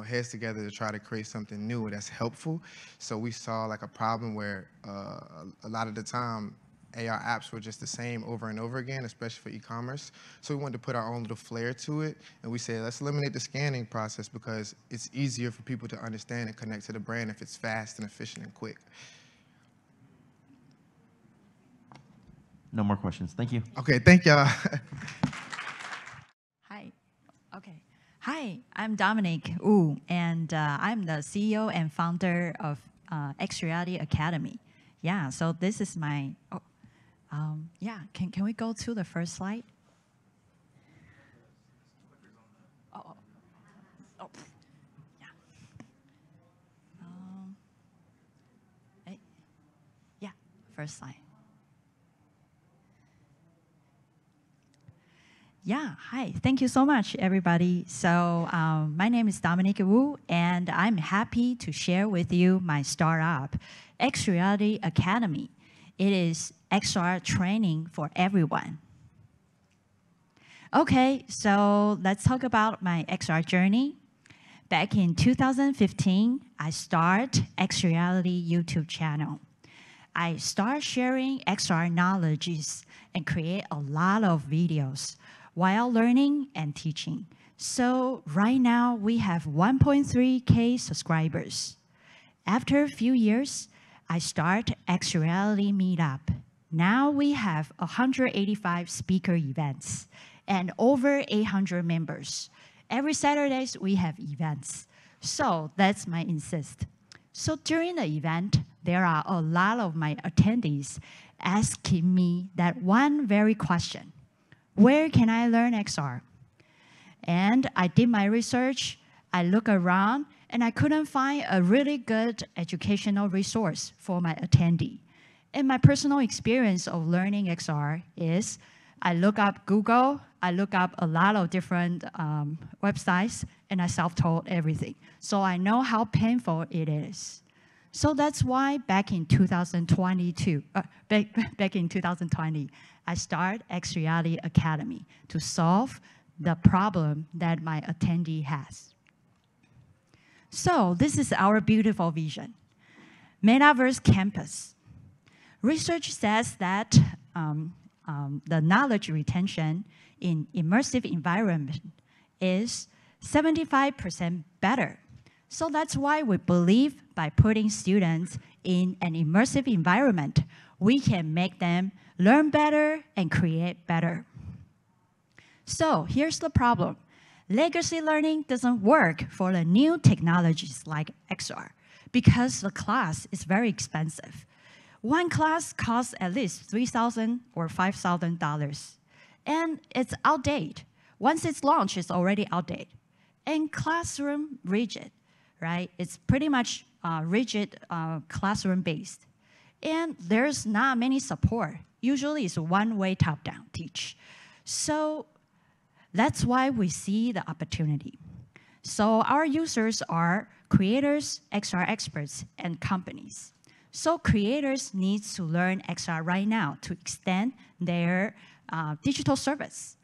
heads together to try to create something new that's helpful. So we saw like a problem where a lot of the time AR apps were just the same over and over again, especially for e-commerce. So we wanted to put our own little flair to it, and we said, let's eliminate the scanning process because it's easier for people to understand and connect to the brand if it's fast and efficient and quick. No more questions. Thank you. Okay, thank y'all. Hi. Okay. Hi, I'm Dominique, and I'm the CEO and founder of XReality Academy. Yeah, so this is my, yeah, can we go to the first slide? Oh, yeah. Yeah, first slide. Yeah, hi. Thank you so much, everybody. So my name is Dominique Wu, and I'm happy to share with you my startup, XReality Academy. It is XR training for everyone. Okay, so let's talk about my XR journey. Back in 2015, I started XReality YouTube channel. I start sharing XR knowledges and create a lot of videos while learning and teaching. So right now we have 1.3K subscribers. After a few years, I start XReality Meetup. Now we have 185 speaker events and over 800 members. Every Saturdays we have events. So that's my insist. So during the event, there are a lot of my attendees asking me that one very question: where can I learn XR? And I did my research, I look around, and I couldn't find a really good educational resource for my attendee. And my personal experience of learning XR is I look up Google, I look up a lot of different websites, and I self-taught everything. So I know how painful it is. So that's why back in 2020, I started XReality Academy to solve the problem that my attendee has. So this is our beautiful vision. Metaverse campus. Research says that the knowledge retention in immersive environment is 75% better. So that's why we believe by putting students in an immersive environment, we can make them learn better and create better. So here's the problem. Legacy learning doesn't work for the new technologies like XR because the class is very expensive. One class costs at least $3,000 or $5,000, and it's outdated. Once it's launched, it's already outdated. And classroom rigid, right? It's pretty much rigid classroom-based. And there's not many support. Usually it's one-way top-down teach. So that's why we see the opportunity. So our users are creators, XR experts, and companies. So creators need to learn XR right now to extend their digital service.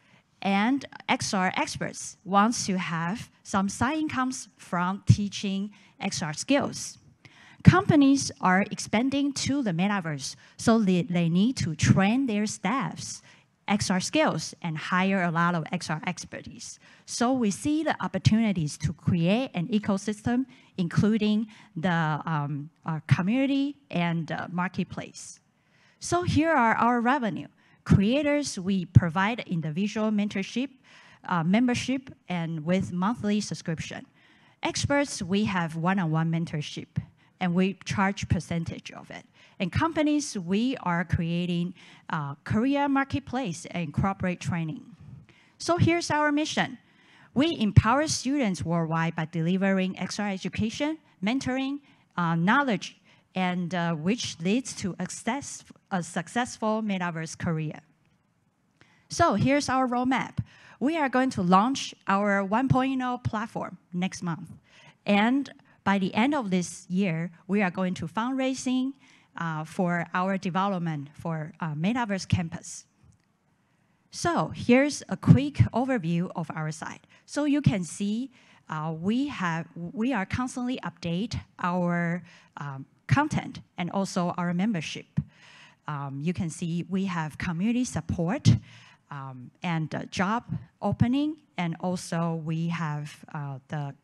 And XR experts want to have some side incomes from teaching XR skills. Companies are expanding to the metaverse, so they need to train their staffs XR skills and hire a lot of XR expertise. So we see the opportunities to create an ecosystem, including the community and marketplace. So here are our revenue. Creators, we provide individual mentorship, membership, and with monthly subscription. Experts, we have one-on-one mentorship, and we charge percentage of it. And companies, we are creating a career marketplace and corporate training. So here's our mission. We empower students worldwide by delivering XR education, mentoring, knowledge, and which leads to a successful metaverse career. So here's our roadmap. We are going to launch our 1.0 platform next month. And by the end of this year, we are going to fundraising for our development for Metaverse Campus. So here's a quick overview of our site. So you can see we are constantly update our content and also our membership. You can see we have community support and job opening, and also we have the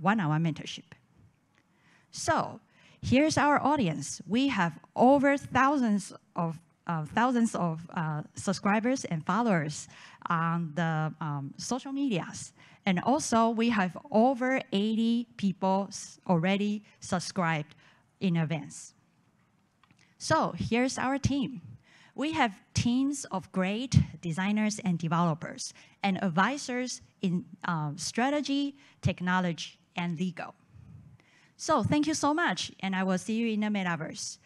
one-on-one mentorship. So here's our audience. We have over thousands of subscribers and followers on the social medias. And also we have over 80 people already subscribed in advance. So here's our team. We have teams of great designers and developers and advisors in strategy, technology, and legal. So thank you so much, and I will see you in the metaverse.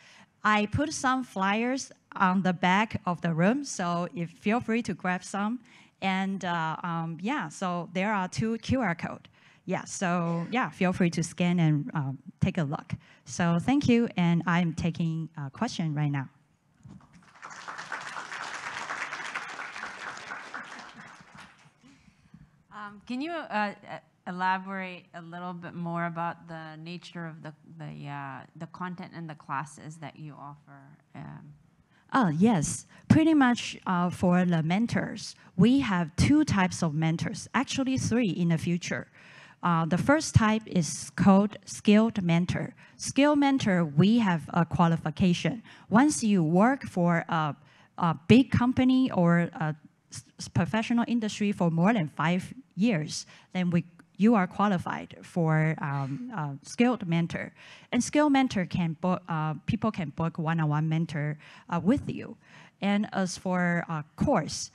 I put some flyers on the back of the room, so feel free to grab some. And yeah, so there are 2 QR codes. Yeah, so yeah, feel free to scan and take a look. So thank you, and I'm taking a question right now. Can you elaborate a little bit more about the nature of the content and the classes that you offer? Yes, pretty much for the mentors, we have 2 types of mentors, actually 3 in the future. The first type is called skilled mentor. Skilled mentor, we have a qualification. Once you work for a big company or a professional industry for more than 5 years, then you are qualified for skilled mentor. And skilled mentor can book, people can book one-on-one mentor with you. And as for course,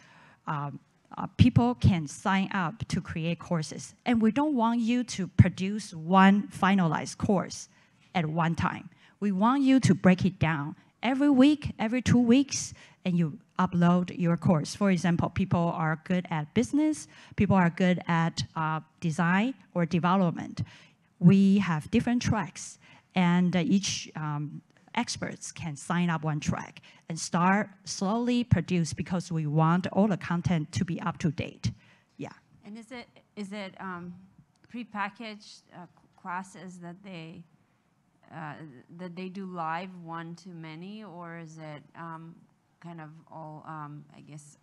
people can sign up to create courses. And we don't want you to produce one finalized course at one time. We want you to break it down every week, every 2 weeks, and you upload your course. For example, people are good at business, people are good at design or development. We have different tracks, and each experts can sign up one track and start slowly produce, because we want all the content to be up to date. Yeah. And is it prepackaged classes that they do live one-to-many, or is it kind of all, I guess?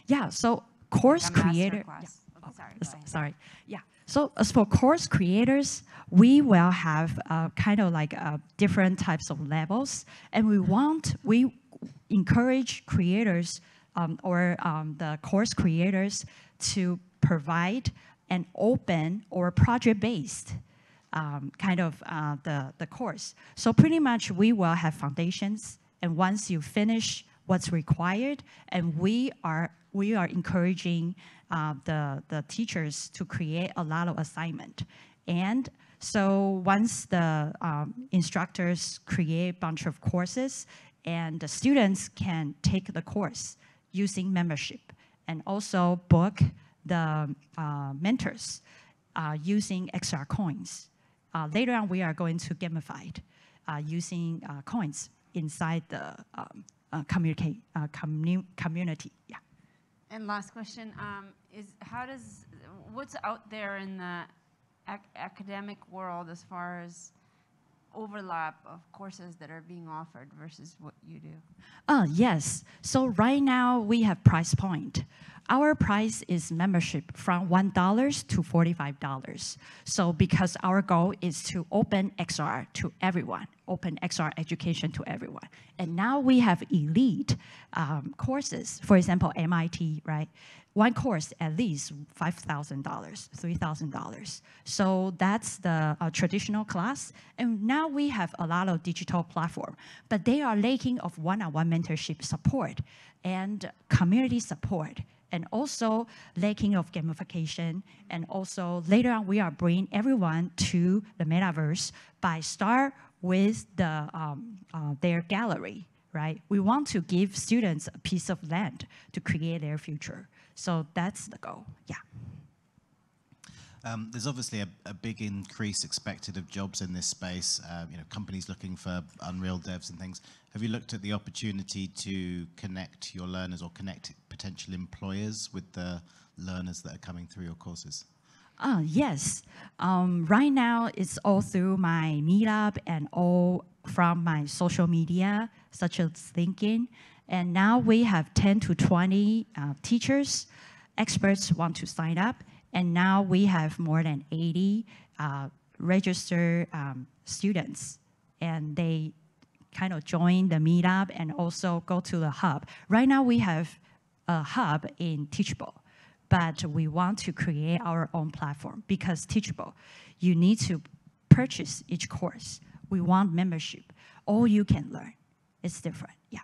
Yeah, so course like a creator. master class. Yeah. Okay, sorry, go ahead. Sorry. Yeah. So as for course creators, we will have kind of like different types of levels, and we encourage creators or the course creators to provide an open or project-based kind of the course. So pretty much we will have foundations, and once you finish what's required, and we are encouraging the teachers to create a lot of assignment. And so once the instructors create a bunch of courses, and the students can take the course using membership, and also book the mentors using XR coins. Later on, we are going to gamify it using coins inside the community. Yeah. And last question is, what's out there in the academic world as far as overlap of courses that are being offered versus what you do? Yes. So right now we have price point. Our price is membership from $1 to $45. So because our goal is to open XR to everyone, open XR education to everyone. And now we have elite courses. For example, MIT, right? One course at least $5,000, $3,000. So that's the traditional class. And now we have a lot of digital platform, but they are lacking of one-on-one mentorship support and community support, and also lacking of gamification. And also later on, we are bringing everyone to the metaverse by start with their gallery, right? We want to give students a piece of land to create their future. So that's the goal, yeah. There's obviously a big increase expected of jobs in this space, companies looking for Unreal devs and things. Have you looked at the opportunity to connect your learners or connect potential employers with the learners that are coming through your courses? Yes. Right now, it's all through my meetup and all from my social media, such as LinkedIn. And now we have 10 to 20 teachers, experts want to sign up. And now we have more than 80 registered students. And they kind of join the meetup and also go to the hub. Right now we have a hub in Teachable, but we want to create our own platform, because Teachable, you need to purchase each course. We want membership. All you can learn. It's different, yeah.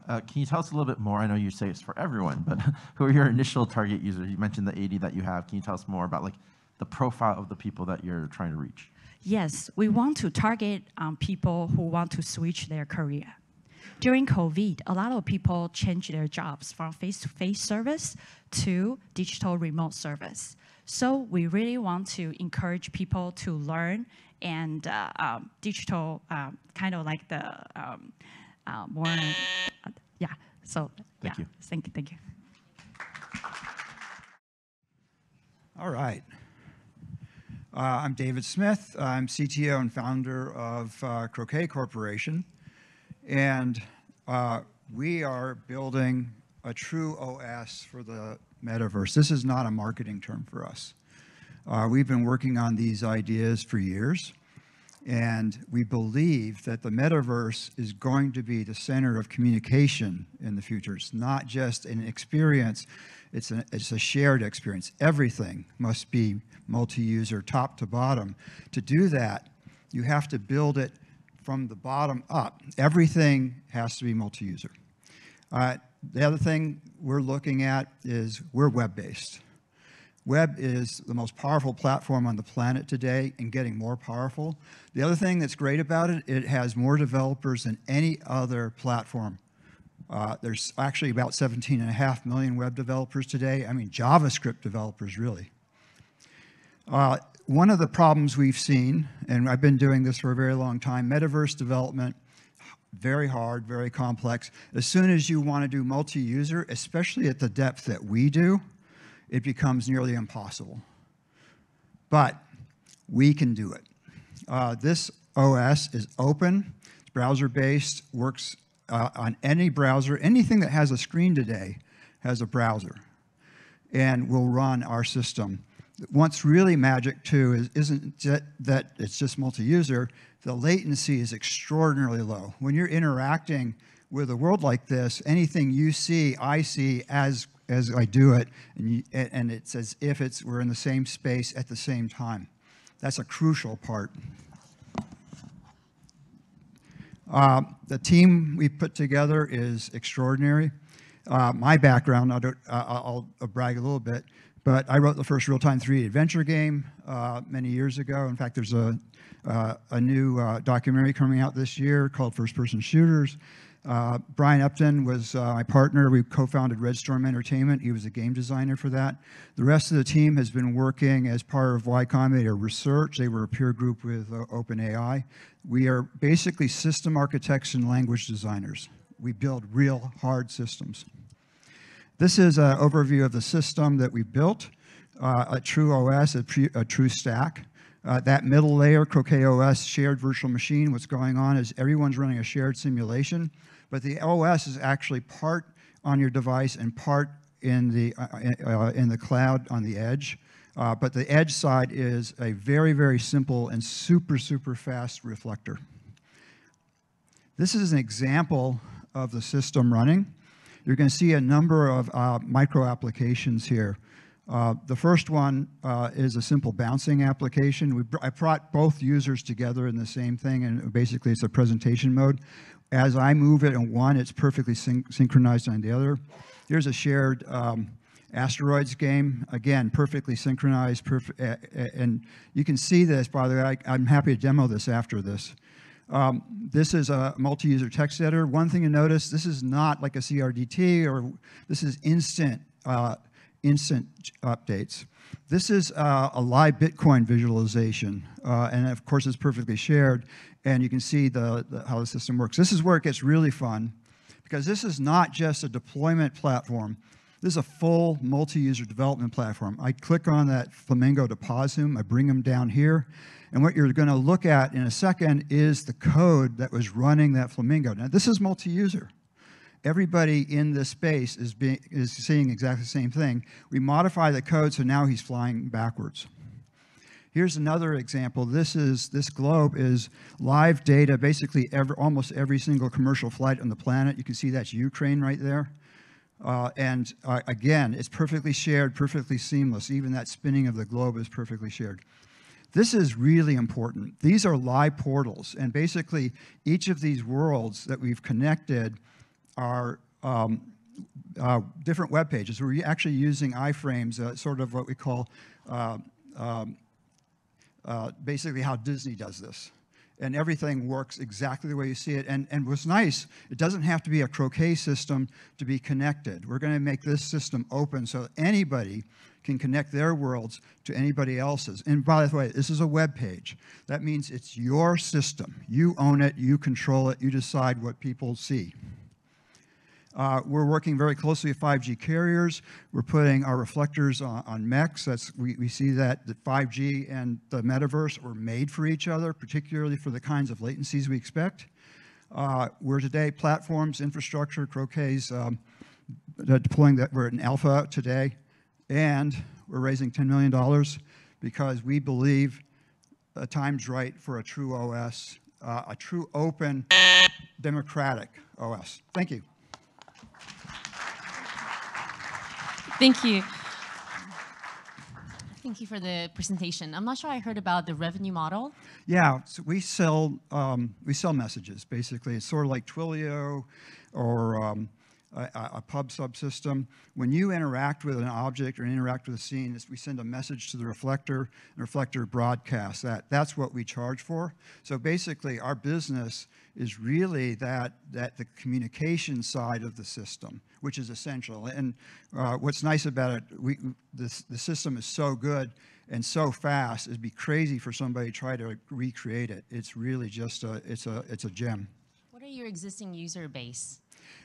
Can you tell us a little bit more? I know you say it's for everyone, but who are your initial target users? You mentioned the 80 that you have. Can you tell us more about like the profile of the people that you're trying to reach? Yes, we want to target people who want to switch their career. During COVID, a lot of people changed their jobs from face-to-face service to digital remote service. So we really want to encourage people to learn and digital, kind of like the more, yeah. So Thank you. Thank you. All right. I'm David Smith. I'm CTO and founder of Croquet Corporation. And we are building a true OS for the metaverse. This is not a marketing term for us. We've been working on these ideas for years. And we believe that the metaverse is going to be the center of communication in the future. It's not just an experience, it's a shared experience. Everything must be multi-user, top to bottom. To do that, you have to build it from the bottom up. Everything has to be multi-user. The other thing we're looking at is we're web-based. Web is the most powerful platform on the planet today and getting more powerful. The other thing that's great about it, it has more developers than any other platform. There's actually about 17.5 million web developers today. I mean, JavaScript developers, really. One of the problems we've seen, and I've been doing this for a very long time, metaverse development, very hard, very complex. As soon as you want to do multi-user, especially at the depth that we do, it becomes nearly impossible. But we can do it. This OS is open, it's browser-based, works on any browser. Anything that has a screen today has a browser and will run our system. What's really magic, too, isn't that it's just multi-user. The latency is extraordinarily low. When you're interacting with a world like this, anything you see, I see as I do it, and it's as if we're in the same space at the same time. That's a crucial part. The team we put together is extraordinary. My background, I'll brag a little bit, but I wrote the first real-time 3D adventure game many years ago. In fact, there's a new documentary coming out this year called First Person Shooters. Brian Upton was my partner. We co-founded Red Storm Entertainment. He was a game designer for that. The rest of the team has been working as part of Y Combinator research. They were a peer group with OpenAI. We are basically system architects and language designers. We build real hard systems. This is an overview of the system that we built, a true OS, a true stack. That middle layer, Croquet OS, shared virtual machine, what's going on is everyone's running a shared simulation, but the OS is actually part on your device and part in the cloud on the edge. But the edge side is a very, very simple and super, super fast reflector. This is an example of the system running. You're going to see a number of micro applications here. The first one is a simple bouncing application. I brought both users together in the same thing, and basically it's a presentation mode. As I move it in one, it's perfectly synchronized on the other. Here's a shared asteroids game. Again, perfectly synchronized. And you can see this, by the way. I'm happy to demo this after this. This is a multi-user text editor. One thing to notice, this is not like a CRDT, or this is instant updates. This is a live Bitcoin visualization, and of course it's perfectly shared, and you can see how the system works. This is where it gets really fun, because this is not just a deployment platform. This is a full multi-user development platform. I click on that flamingo to pause him, I bring him down here, and what you're going to look at in a second is the code that was running that flamingo. Now this is multi-user. Everybody in this space is seeing exactly the same thing. We modify the code so now he's flying backwards. Here's another example. This globe is live data, basically almost every single commercial flight on the planet. You can see that's Ukraine right there. Again, it's perfectly shared, perfectly seamless. Even that spinning of the globe is perfectly shared. This is really important. These are live portals, and basically each of these worlds that we've connected are different web pages. We're actually using iframes, sort of what we call basically how Disney does this. And everything works exactly the way you see it. And what's nice, it doesn't have to be a Croquet system to be connected. We're going to make this system open so anybody can connect their worlds to anybody else's. And by the way, this is a web page. That means it's your system. You own it, you control it, you decide what people see. We're working very closely with 5G carriers. We're putting our reflectors on mechs. We see that the 5G and the metaverse were made for each other, particularly for the kinds of latencies we expect. We're today platforms, infrastructure, Croquet's deploying that. We're in alpha today, and we're raising $10 million because we believe the time's right for a true OS, a true open, democratic OS. Thank you. Thank you. Thank you for the presentation. I'm not sure I heard about the revenue model. Yeah, so we sell messages, basically. It's sort of like Twilio or a pub subsystem. When you interact with an object or interact with a scene, we send a message to the reflector, and the reflector broadcasts that. That's what we charge for. So basically, our business is really the communication side of the system, which is essential. And what's nice about it, the system is so good and so fast, it'd be crazy for somebody to try to recreate it. It's really just it's a gem. What are your existing user base?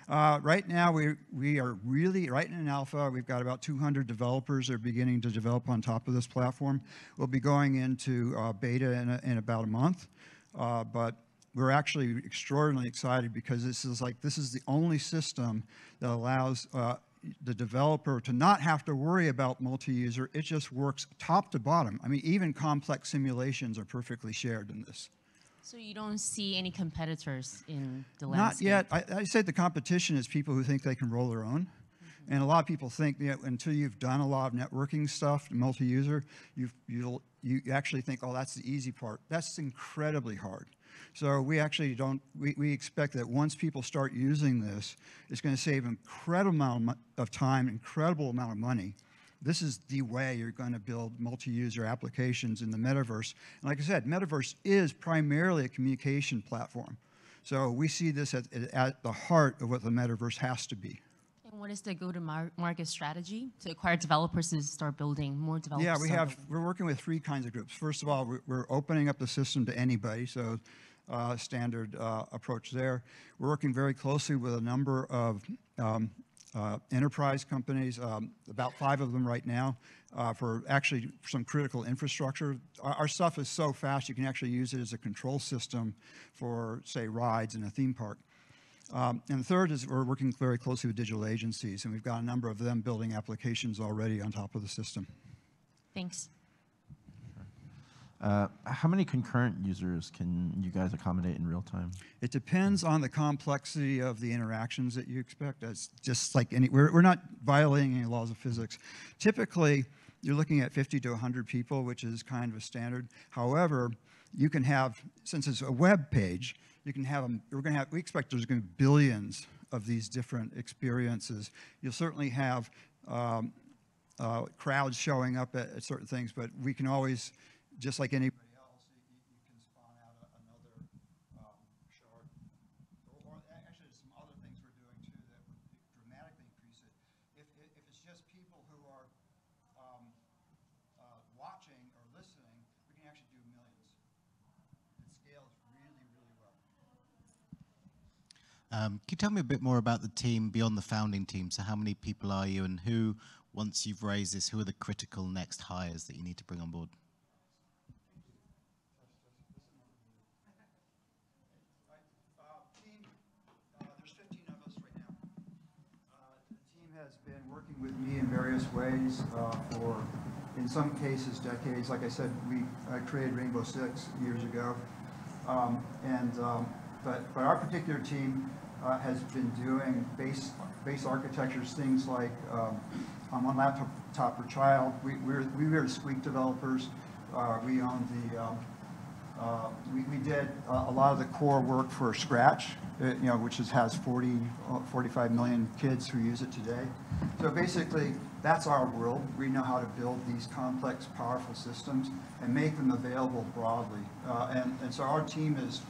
Right now, we are really, right in alpha, we've got about 200 developers that are beginning to develop on top of this platform. We'll be going into beta in about a month, but we're actually extraordinarily excited because this is the only system that allows the developer to not have to worry about multi-user. It just works top to bottom. I mean, even complex simulations are perfectly shared in this. So you don't see any competitors in the landscape? Not yet. I say the competition is people who think they can roll their own. And a lot of people think that until you've done a lot of networking stuff, multi-user, you actually think, oh, that's the easy part. That's incredibly hard. So we actually don't, we expect that once people start using this, it's going to save an incredible amount of time, incredible amount of money. This is the way you're going to build multi-user applications in the metaverse. And like I said, metaverse is primarily a communication platform. So we see this at the heart of what the metaverse has to be. And what is the go-to-market strategy to acquire developers to start building more developers? Yeah, we're working with 3 kinds of groups. First of all, we're opening up the system to anybody, so standard approach there. We're working very closely with a number of enterprise companies, about 5 of them right now, for actually some critical infrastructure. Our stuff is so fast you can actually use it as a control system for, say, rides in a theme park. And the third is we're working very closely with digital agencies, and we've got a number of them building applications already on top of the system. Thanks. How many concurrent users can you guys accommodate in real time? It depends on the complexity of the interactions that you expect. It's just like we're not violating any laws of physics. Typically, you're looking at 50 to 100 people, which is kind of a standard. However, you can have, since it's a web page, you can have them, we expect there's going to be billions of these different experiences. You'll certainly have crowds showing up at certain things, but we can always, just like anybody else, you can spawn out another shard. Or actually, there's some other things we're doing too that would dramatically increase it. If it's just people who are watching or listening, we can actually do millions. It scales really, really well. Can you tell me a bit more about the team beyond the founding team? So how many people are you, and who, once you've raised this, who are the critical next hires that you need to bring on board? There's 15 of us right now. The team has been working with me in various ways for, in some cases, decades. Like I said, I created Rainbow Six years ago. But our particular team has been doing base architectures, things like on one laptop per child. We were Squeak developers. We own the. We did a lot of the core work for Scratch, which has 45 million kids who use it today. So basically, that's our world. We know how to build these complex, powerful systems and make them available broadly. And so our team is,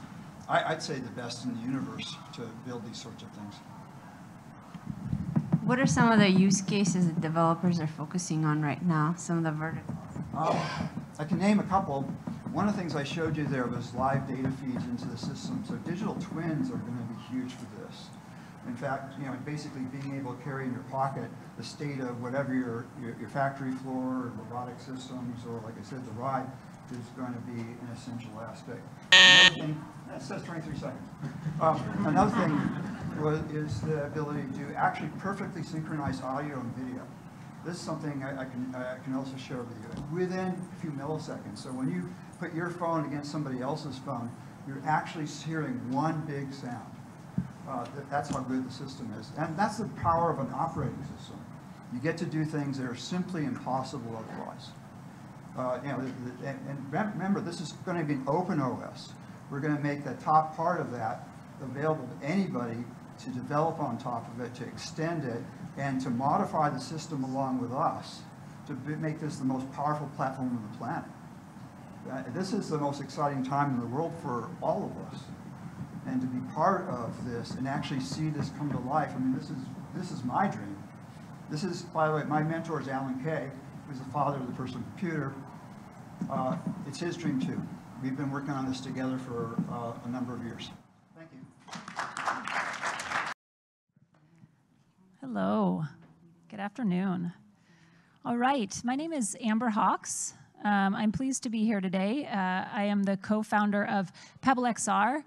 I'd say, the best in the universe to build these sorts of things. What are some of the use cases that developers are focusing on right now, some of the verticals? I can name a couple. One of the things I showed you there was live data feeds into the system. So digital twins are going to be huge for this. In fact, basically being able to carry in your pocket the state of whatever your factory floor, or robotic systems, or like I said, the ride is going to be an essential aspect. Another thing, it says 23 seconds. Another thing is the ability to actually perfectly synchronize audio and video. This is something I can also share with you within a few milliseconds. So when you put your phone against somebody else's phone, you're actually hearing one big sound. That's how good the system is. And that's the power of an operating system. You get to do things that are simply impossible otherwise. And remember, this is going to be an open OS. We're going to make the top part of that available to anybody to develop on top of it, to extend it, and to modify the system along with us to make this the most powerful platform on the planet. This is the most exciting time in the world for all of us. And to be part of this and actually see this come to life, I mean, this is my dream. This is, by the way, my mentor is Alan Kay, who's the father of the personal computer. It's his dream too. We've been working on this together for a number of years. Thank you. Hello. Good afternoon. All right. My name is Amber Hawks. I'm pleased to be here today. I am the co-founder of Pebble XR,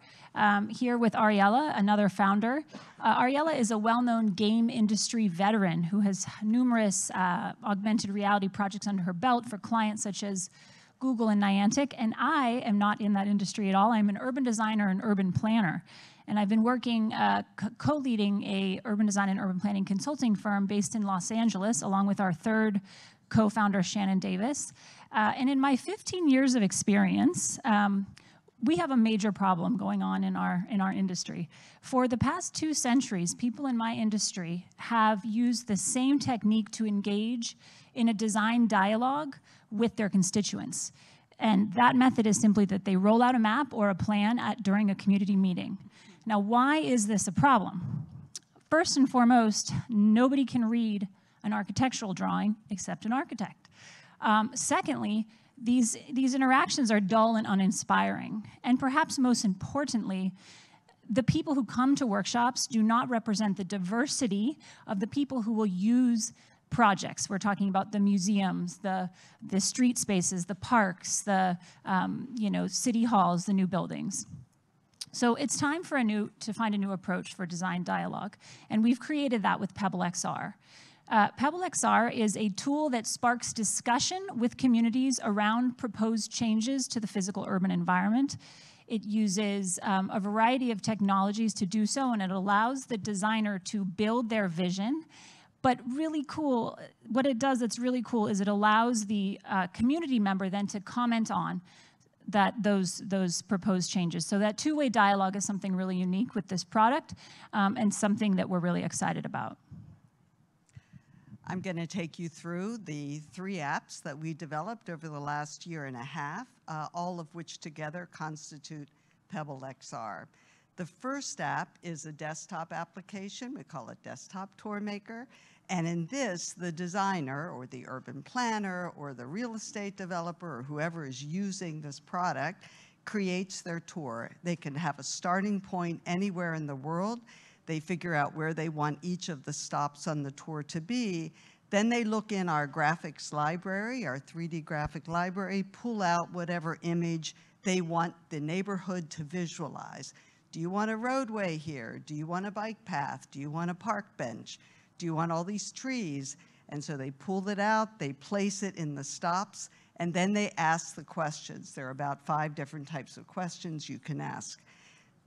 here with Ariella, another founder. Ariella is a well-known game industry veteran who has numerous augmented reality projects under her belt for clients such as Google and Niantic, and I am not in that industry at all. I'm an urban designer and urban planner, and I've been working, co-leading a urban design and urban planning consulting firm based in Los Angeles, along with our third co-founder, Shannon Davis. And in my 15 years of experience, we have a major problem going on in our industry. For the past 2 centuries, people in my industry have used the same technique to engage in a design dialogue with their constituents. And that method is simply that they roll out a map or a plan during a community meeting. Now, why is this a problem? First and foremost, nobody can read an architectural drawing except an architect. Secondly, these interactions are dull and uninspiring. And perhaps most importantly, the people who come to workshops do not represent the diversity of the people who will use projects. We're talking about the museums, the street spaces, the parks, the city halls, the new buildings. So it's time for to find a new approach for design dialogue, and we've created that with Pebble XR. Pebble XR is a tool that sparks discussion with communities around proposed changes to the physical urban environment. It uses a variety of technologies to do so, and it allows the designer to build their vision. But really cool, what it does that's really cool is it allows the community member then to comment on those proposed changes. So that two-way dialogue is something really unique with this product, and something that we're really excited about. I'm going to take you through the 3 apps that we developed over the last year and a half, all of which together constitute Pebble XR. The first app is a desktop application. We call it Desktop Tour Maker. And in this, the designer or the urban planner or the real estate developer or whoever is using this product creates their tour. They can have a starting point anywhere in the world. They figure out where they want each of the stops on the tour to be. Then they look in our graphics library, our 3D graphic library, pull out whatever image they want the neighborhood to visualize. Do you want a roadway here? Do you want a bike path? Do you want a park bench? Do you want all these trees? And so they pull it out, they place it in the stops, and then they ask the questions. There are about 5 different types of questions you can ask.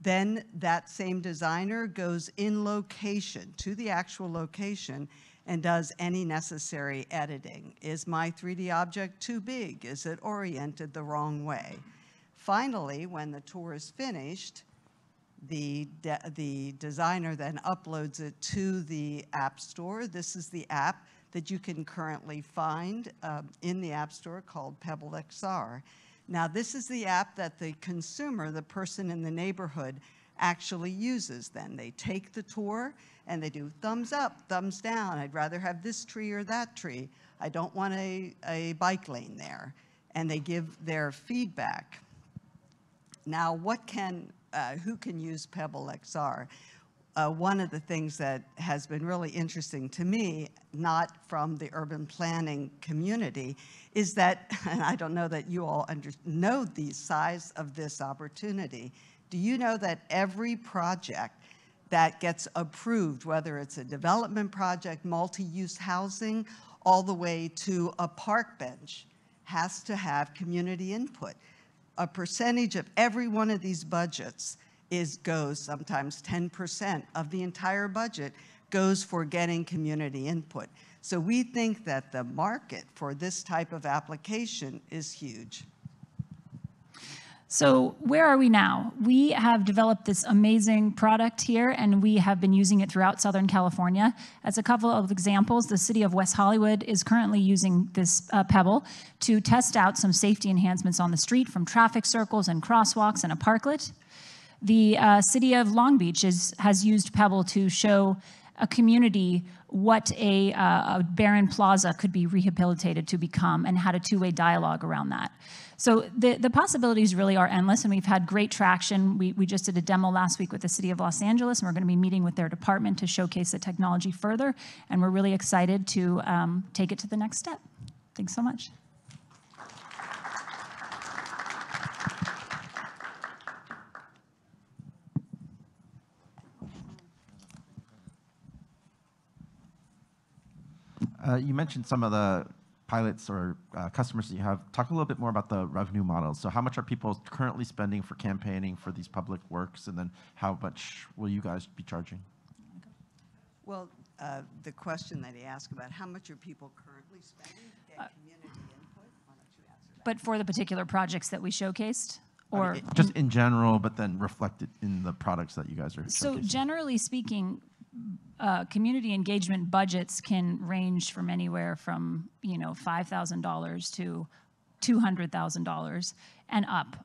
Then that same designer goes in location to the actual location and does any necessary editing. Is my 3D object too big? Is it oriented the wrong way? Finally, when the tour is finished, the designer then uploads it to the App Store. This is the app that you can currently find in the App Store called Pebble XR. Now, this is the app that the consumer, the person in the neighborhood, actually uses then. They take the tour and they do thumbs up, thumbs down. I'd rather have this tree or that tree. I don't want a bike lane there. And they give their feedback. Now, who can use Pebble XR? One of the things that has been really interesting to me, not from the urban planning community, is that, and I don't know that you all know the size of this opportunity. Do you know that every project that gets approved, whether it's a development project, multi-use housing, all the way to a park bench, has to have community input? A percentage of every one of these budgets goes, sometimes 10% of the entire budget goes for getting community input. So we think that the market for this type of application is huge. So where are we now? We have developed this amazing product here, and we have been using it throughout Southern California. As a couple of examples, the city of West Hollywood is currently using this Pebble to test out some safety enhancements on the street, from traffic circles and crosswalks and a parklet. The city of Long Beach has used Pebble to show a community what a barren plaza could be rehabilitated to become, and had a two-way dialogue around that. So the possibilities really are endless, and we've had great traction. We just did a demo last week with the city of Los Angeles, and we're going to be meeting with their department to showcase the technology further, and we're really excited to take it to the next step. Thanks so much. You mentioned some of the pilots or customers that you have. Talk a little bit more about the revenue model. So how much are people currently spending for campaigning for these public works, and then how much will you guys be charging? Well, the question that he asked about how much are people currently spending to get community input, why don't you answer that? But for the particular projects that we showcased? Or I mean, just in general, but then reflected in the products that you guys are showcasing. So generally speaking, community engagement budgets can range from anywhere from $5,000 to $200,000 and up.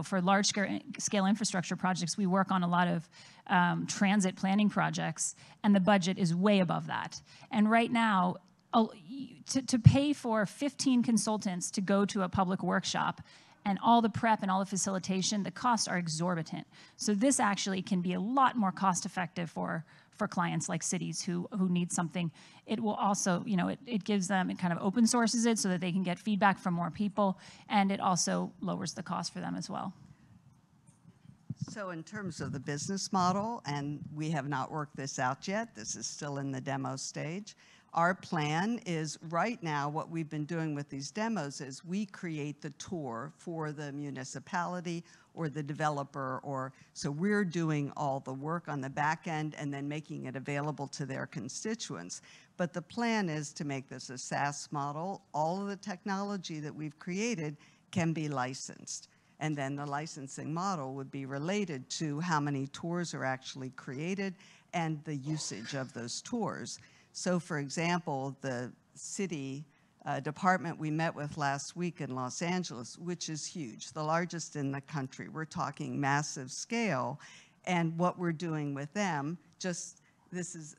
For large scale infrastructure projects, we work on a lot of transit planning projects, and the budget is way above that. And right now, to pay for 15 consultants to go to a public workshop and all the prep and all the facilitation, the costs are exorbitant. So this actually can be a lot more cost effective for clients like cities who need something. It will also, it gives them, it kind of open sources it so that they can get feedback from more people, and it also lowers the cost for them as well. So in terms of the business model, and we have not worked this out yet, this is still in the demo stage. Our plan is right now, what we've been doing with these demos is we create the tour for the municipality or the developer, so we're doing all the work on the back end and then making it available to their constituents. But the plan is to make this a SaaS model. All of the technology that we've created can be licensed. And then the licensing model would be related to how many tours are actually created and the usage of those tours. So for example, the city department we met with last week in Los Angeles, which is huge, the largest in the country. We're talking massive scale. And what we're doing with them, this is,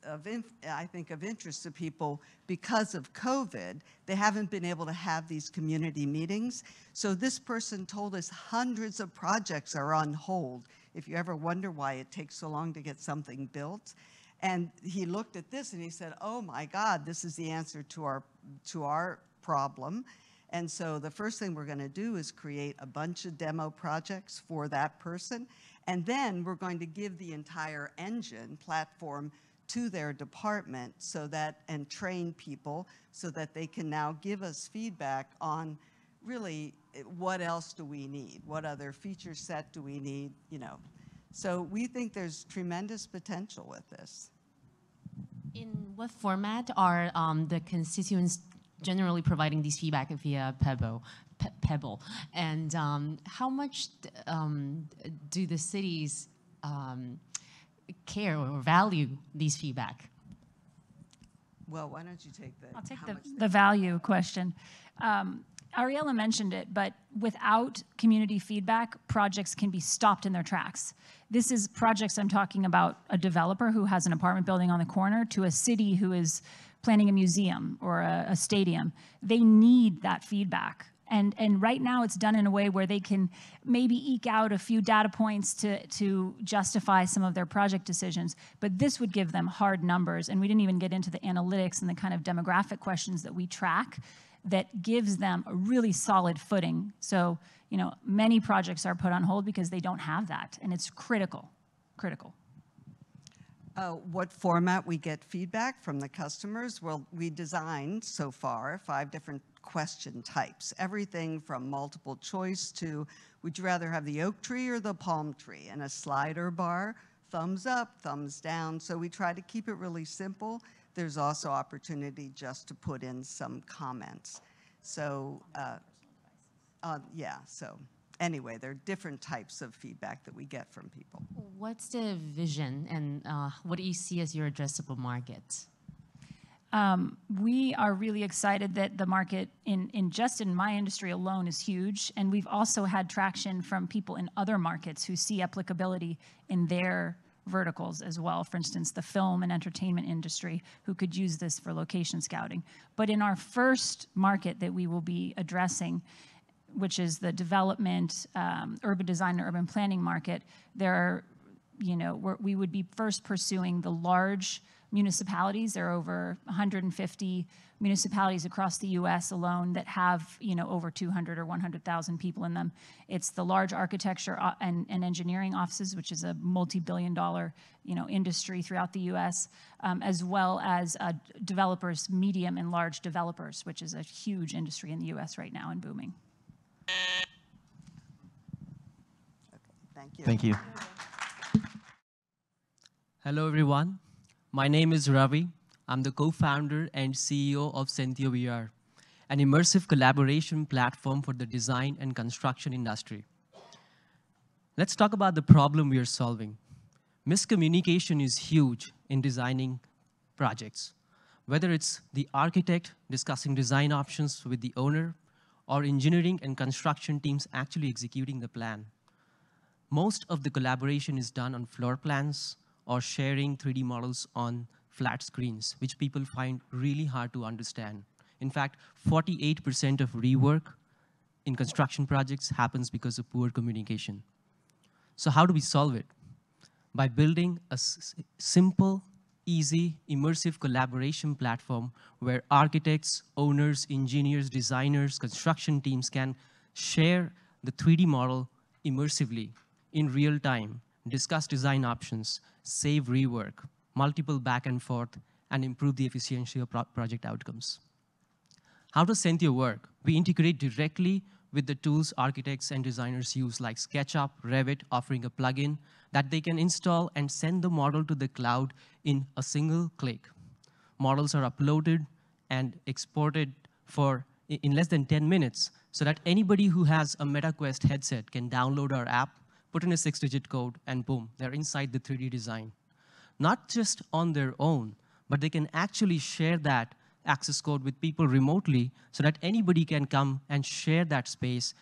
I think, of interest to people because of COVID. They haven't been able to have these community meetings. So this person told us hundreds of projects are on hold. If you ever wonder why it takes so long to get something built. And he looked at this and he said, oh my God, this is the answer to our problem. And so the first thing we're going to do is create a bunch of demo projects for that person. And then we're going to give the entire engine platform to their department and train people so that they can now give us feedback on really what else do we need? What other feature set do we need? So we think there's tremendous potential with this. In what format are the constituents generally providing these feedback via Pebble? And how much do the cities care or value these feedback? Well, why don't you take I'll take the value question. Ariella mentioned it, but without community feedback, projects can be stopped in their tracks. This is projects I'm talking about a developer who has an apartment building on the corner to a city who is planning a museum or a stadium. They need that feedback. And right now it's done in a way where they can maybe eke out a few data points to justify some of their project decisions, but this would give them hard numbers. And we didn't even get into the analytics and the kind of demographic questions that we track that gives them a really solid footing. So, many projects are put on hold because they don't have that, and it's critical. What format we get feedback from the customers? Well, we designed so far 5 different question types, everything from multiple choice to would you rather have the oak tree or the palm tree, and a slider bar, thumbs up, thumbs down. So we try to keep it really simple. There's also opportunity just to put in some comments. So, anyway, there are different types of feedback that we get from people. What's the vision and what do you see as your addressable market? We are really excited that the market just in my industry alone is huge. And we've also had traction from people in other markets who see applicability in their verticals as well. For instance, the film and entertainment industry who could use this for location scouting. But in our first market that we will be addressing, which is the development, urban design and urban planning market, we would be first pursuing the large municipalities. There are over 150 municipalities across the U.S. alone that have, over 200 or 100,000 people in them. It's the large architecture and engineering offices, which is a multi-billion-dollar, industry throughout the U.S., as well as developers, medium and large developers, which is a huge industry in the U.S. right now and booming. Okay, thank you. Thank you. Hello, everyone. My name is Ravi. I'm the co-founder and CEO of Centio VR, an immersive collaboration platform for the design and construction industry. Let's talk about the problem we are solving. Miscommunication is huge in designing projects, whether it's the architect discussing design options with the owner or engineering and construction teams actually executing the plan. Most of the collaboration is done on floor plans or sharing 3D models on flat screens, which people find really hard to understand. In fact, 48% of rework in construction projects happens because of poor communication. So how do we solve it? By building a simple, easy, immersive collaboration platform where architects, owners, engineers, designers, construction teams can share the 3D model immersively in real time, discuss design options, save rework, multiple back and forth, and improve the efficiency of project outcomes. How does Centio work? We integrate directly with the tools architects and designers use, like SketchUp, Revit, offering a plugin that they can install and send the model to the cloud in a single click. Models are uploaded and exported in less than 10 minutes, so that anybody who has a MetaQuest headset can download our app, put in a 6-digit code, and boom, they're inside the 3D design. Not just on their own, but they can actually share that access code with people remotely so that anybody can come and share that space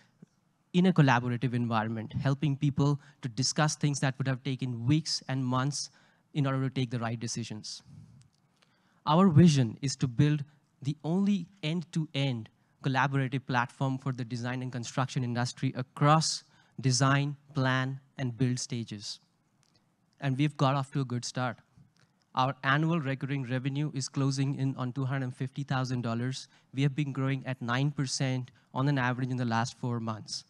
in a collaborative environment, helping people to discuss things that would have taken weeks and months in order to take the right decisions. Our vision is to build the only end-to-end collaborative platform for the design and construction industry across design, plan, and build stages. And we've got off to a good start. Our annual recurring revenue is closing in on $250,000. We have been growing at 9% on an average in the last 4 months.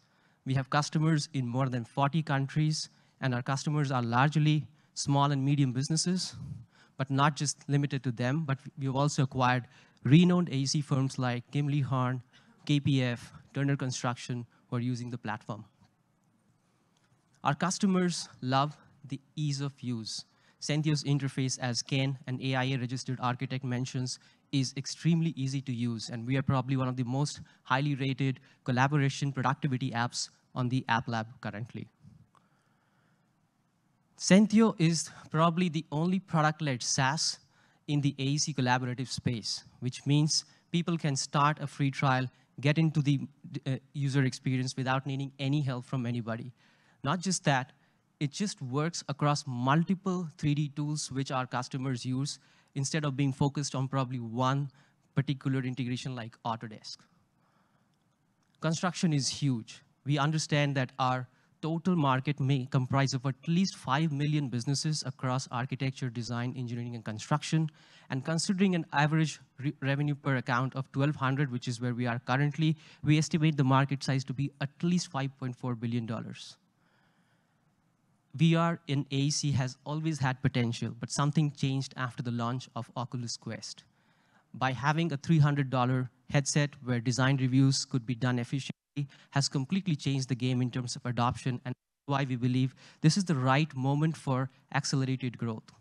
We have customers in more than 40 countries, and our customers are largely small and medium businesses, but not just limited to them, but we've also acquired renowned AEC firms like Kimley Horn, KPF, Turner Construction, who are using the platform. Our customers love the ease of use. Centio's interface, as Ken, an AIA-registered architect, mentions, is extremely easy to use, and we are probably one of the most highly rated collaboration productivity apps on the App Lab currently. Centio is probably the only product-led SaaS in the AEC collaborative space, which means people can start a free trial, get into the user experience without needing any help from anybody. Not just that, it just works across multiple 3D tools which our customers use instead of being focused on probably one particular integration like Autodesk. Construction is huge. We understand that our total market may comprise of at least 5 million businesses across architecture, design, engineering, and construction. And considering an average revenue per account of $1,200, which is where we are currently, we estimate the market size to be at least $5.4 billion. VR in AEC has always had potential, but something changed after the launch of Oculus Quest. By having a $300 headset where design reviews could be done efficiently has completely changed the game in terms of adoption, and why we believe this is the right moment for accelerated growth.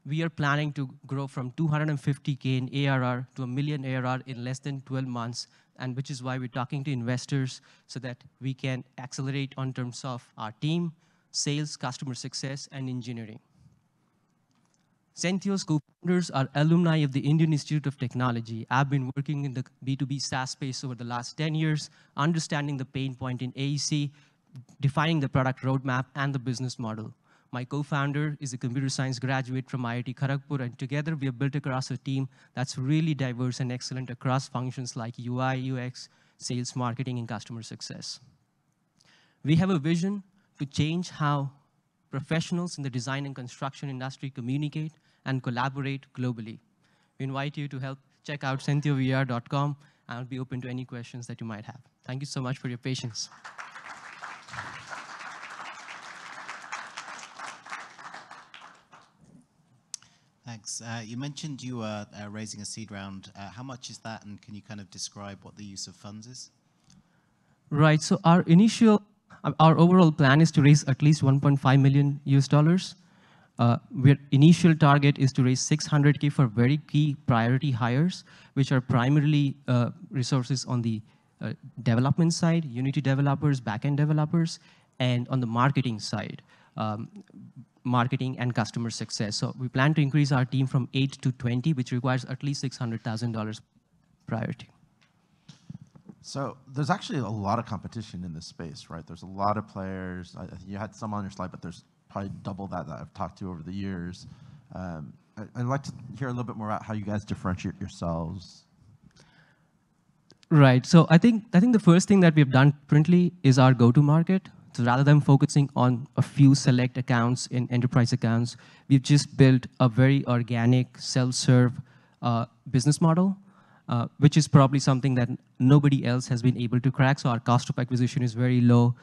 we are planning to grow from 250K in ARR to $1 million ARR in less than 12 months, and which is why we're talking to investors so that we can accelerate on terms of our team, sales, customer success, and engineering. Centio's co-founders are alumni of the Indian Institute of Technology. I've been working in the B2B SaaS space over the last 10 years, understanding the pain point in AEC, defining the product roadmap and the business model. My co-founder is a computer science graduate from IIT Kharagpur, and together we have built across a team that's really diverse and excellent across functions like UI, UX, sales, marketing, and customer success. We have a vision to change how professionals in the design and construction industry communicate and collaborate globally. We invite you to help check out CentioVR.com, and I'll be open to any questions that you might have. Thank you so much for your patience. Thanks. You mentioned you were raising a seed round. How much is that, and can you kind of describe what the use of funds is? Right, so our overall plan is to raise at least 1.5 million US dollars. Our initial target is to raise 600K for very key priority hires, which are primarily resources on the development side, Unity developers, backend developers, and on the marketing side, marketing and customer success. So we plan to increase our team from 8 to 20, which requires at least $600,000 priority. So there's actually a lot of competition in this space, right? There's a lot of players. You had some on your slide, but there's probably double that I've talked to over the years. I'd like to hear a little bit more about how you guys differentiate yourselves. Right, so I think the first thing that we've done differently is our go-to-market. So rather than focusing on a few select accounts in enterprise accounts, we've just built a very organic, self-serve business model, which is probably something that nobody else has been able to crack. So our cost of acquisition is very low.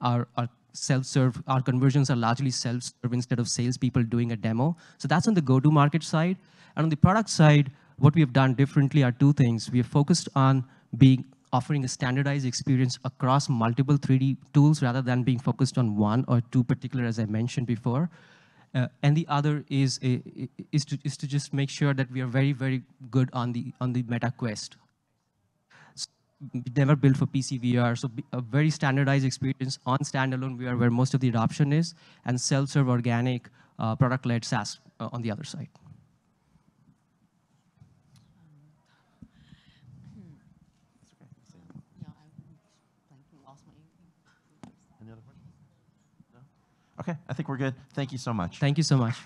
Our self-serve, our conversions are largely self-serve instead of salespeople doing a demo. So that's on the go-to-market side. And on the product side, what we have done differently are two things. We have focused on offering a standardized experience across multiple 3D tools rather than being focused on one or two particular, as I mentioned before. And the other is to just make sure that we are very, very good on the Meta Quest. So we never built for PC VR, so a very standardized experience on standalone VR where most of the adoption is, and self-serve organic product-led SaaS on the other side. Okay, I think we're good. Thank you so much. Thank you so much.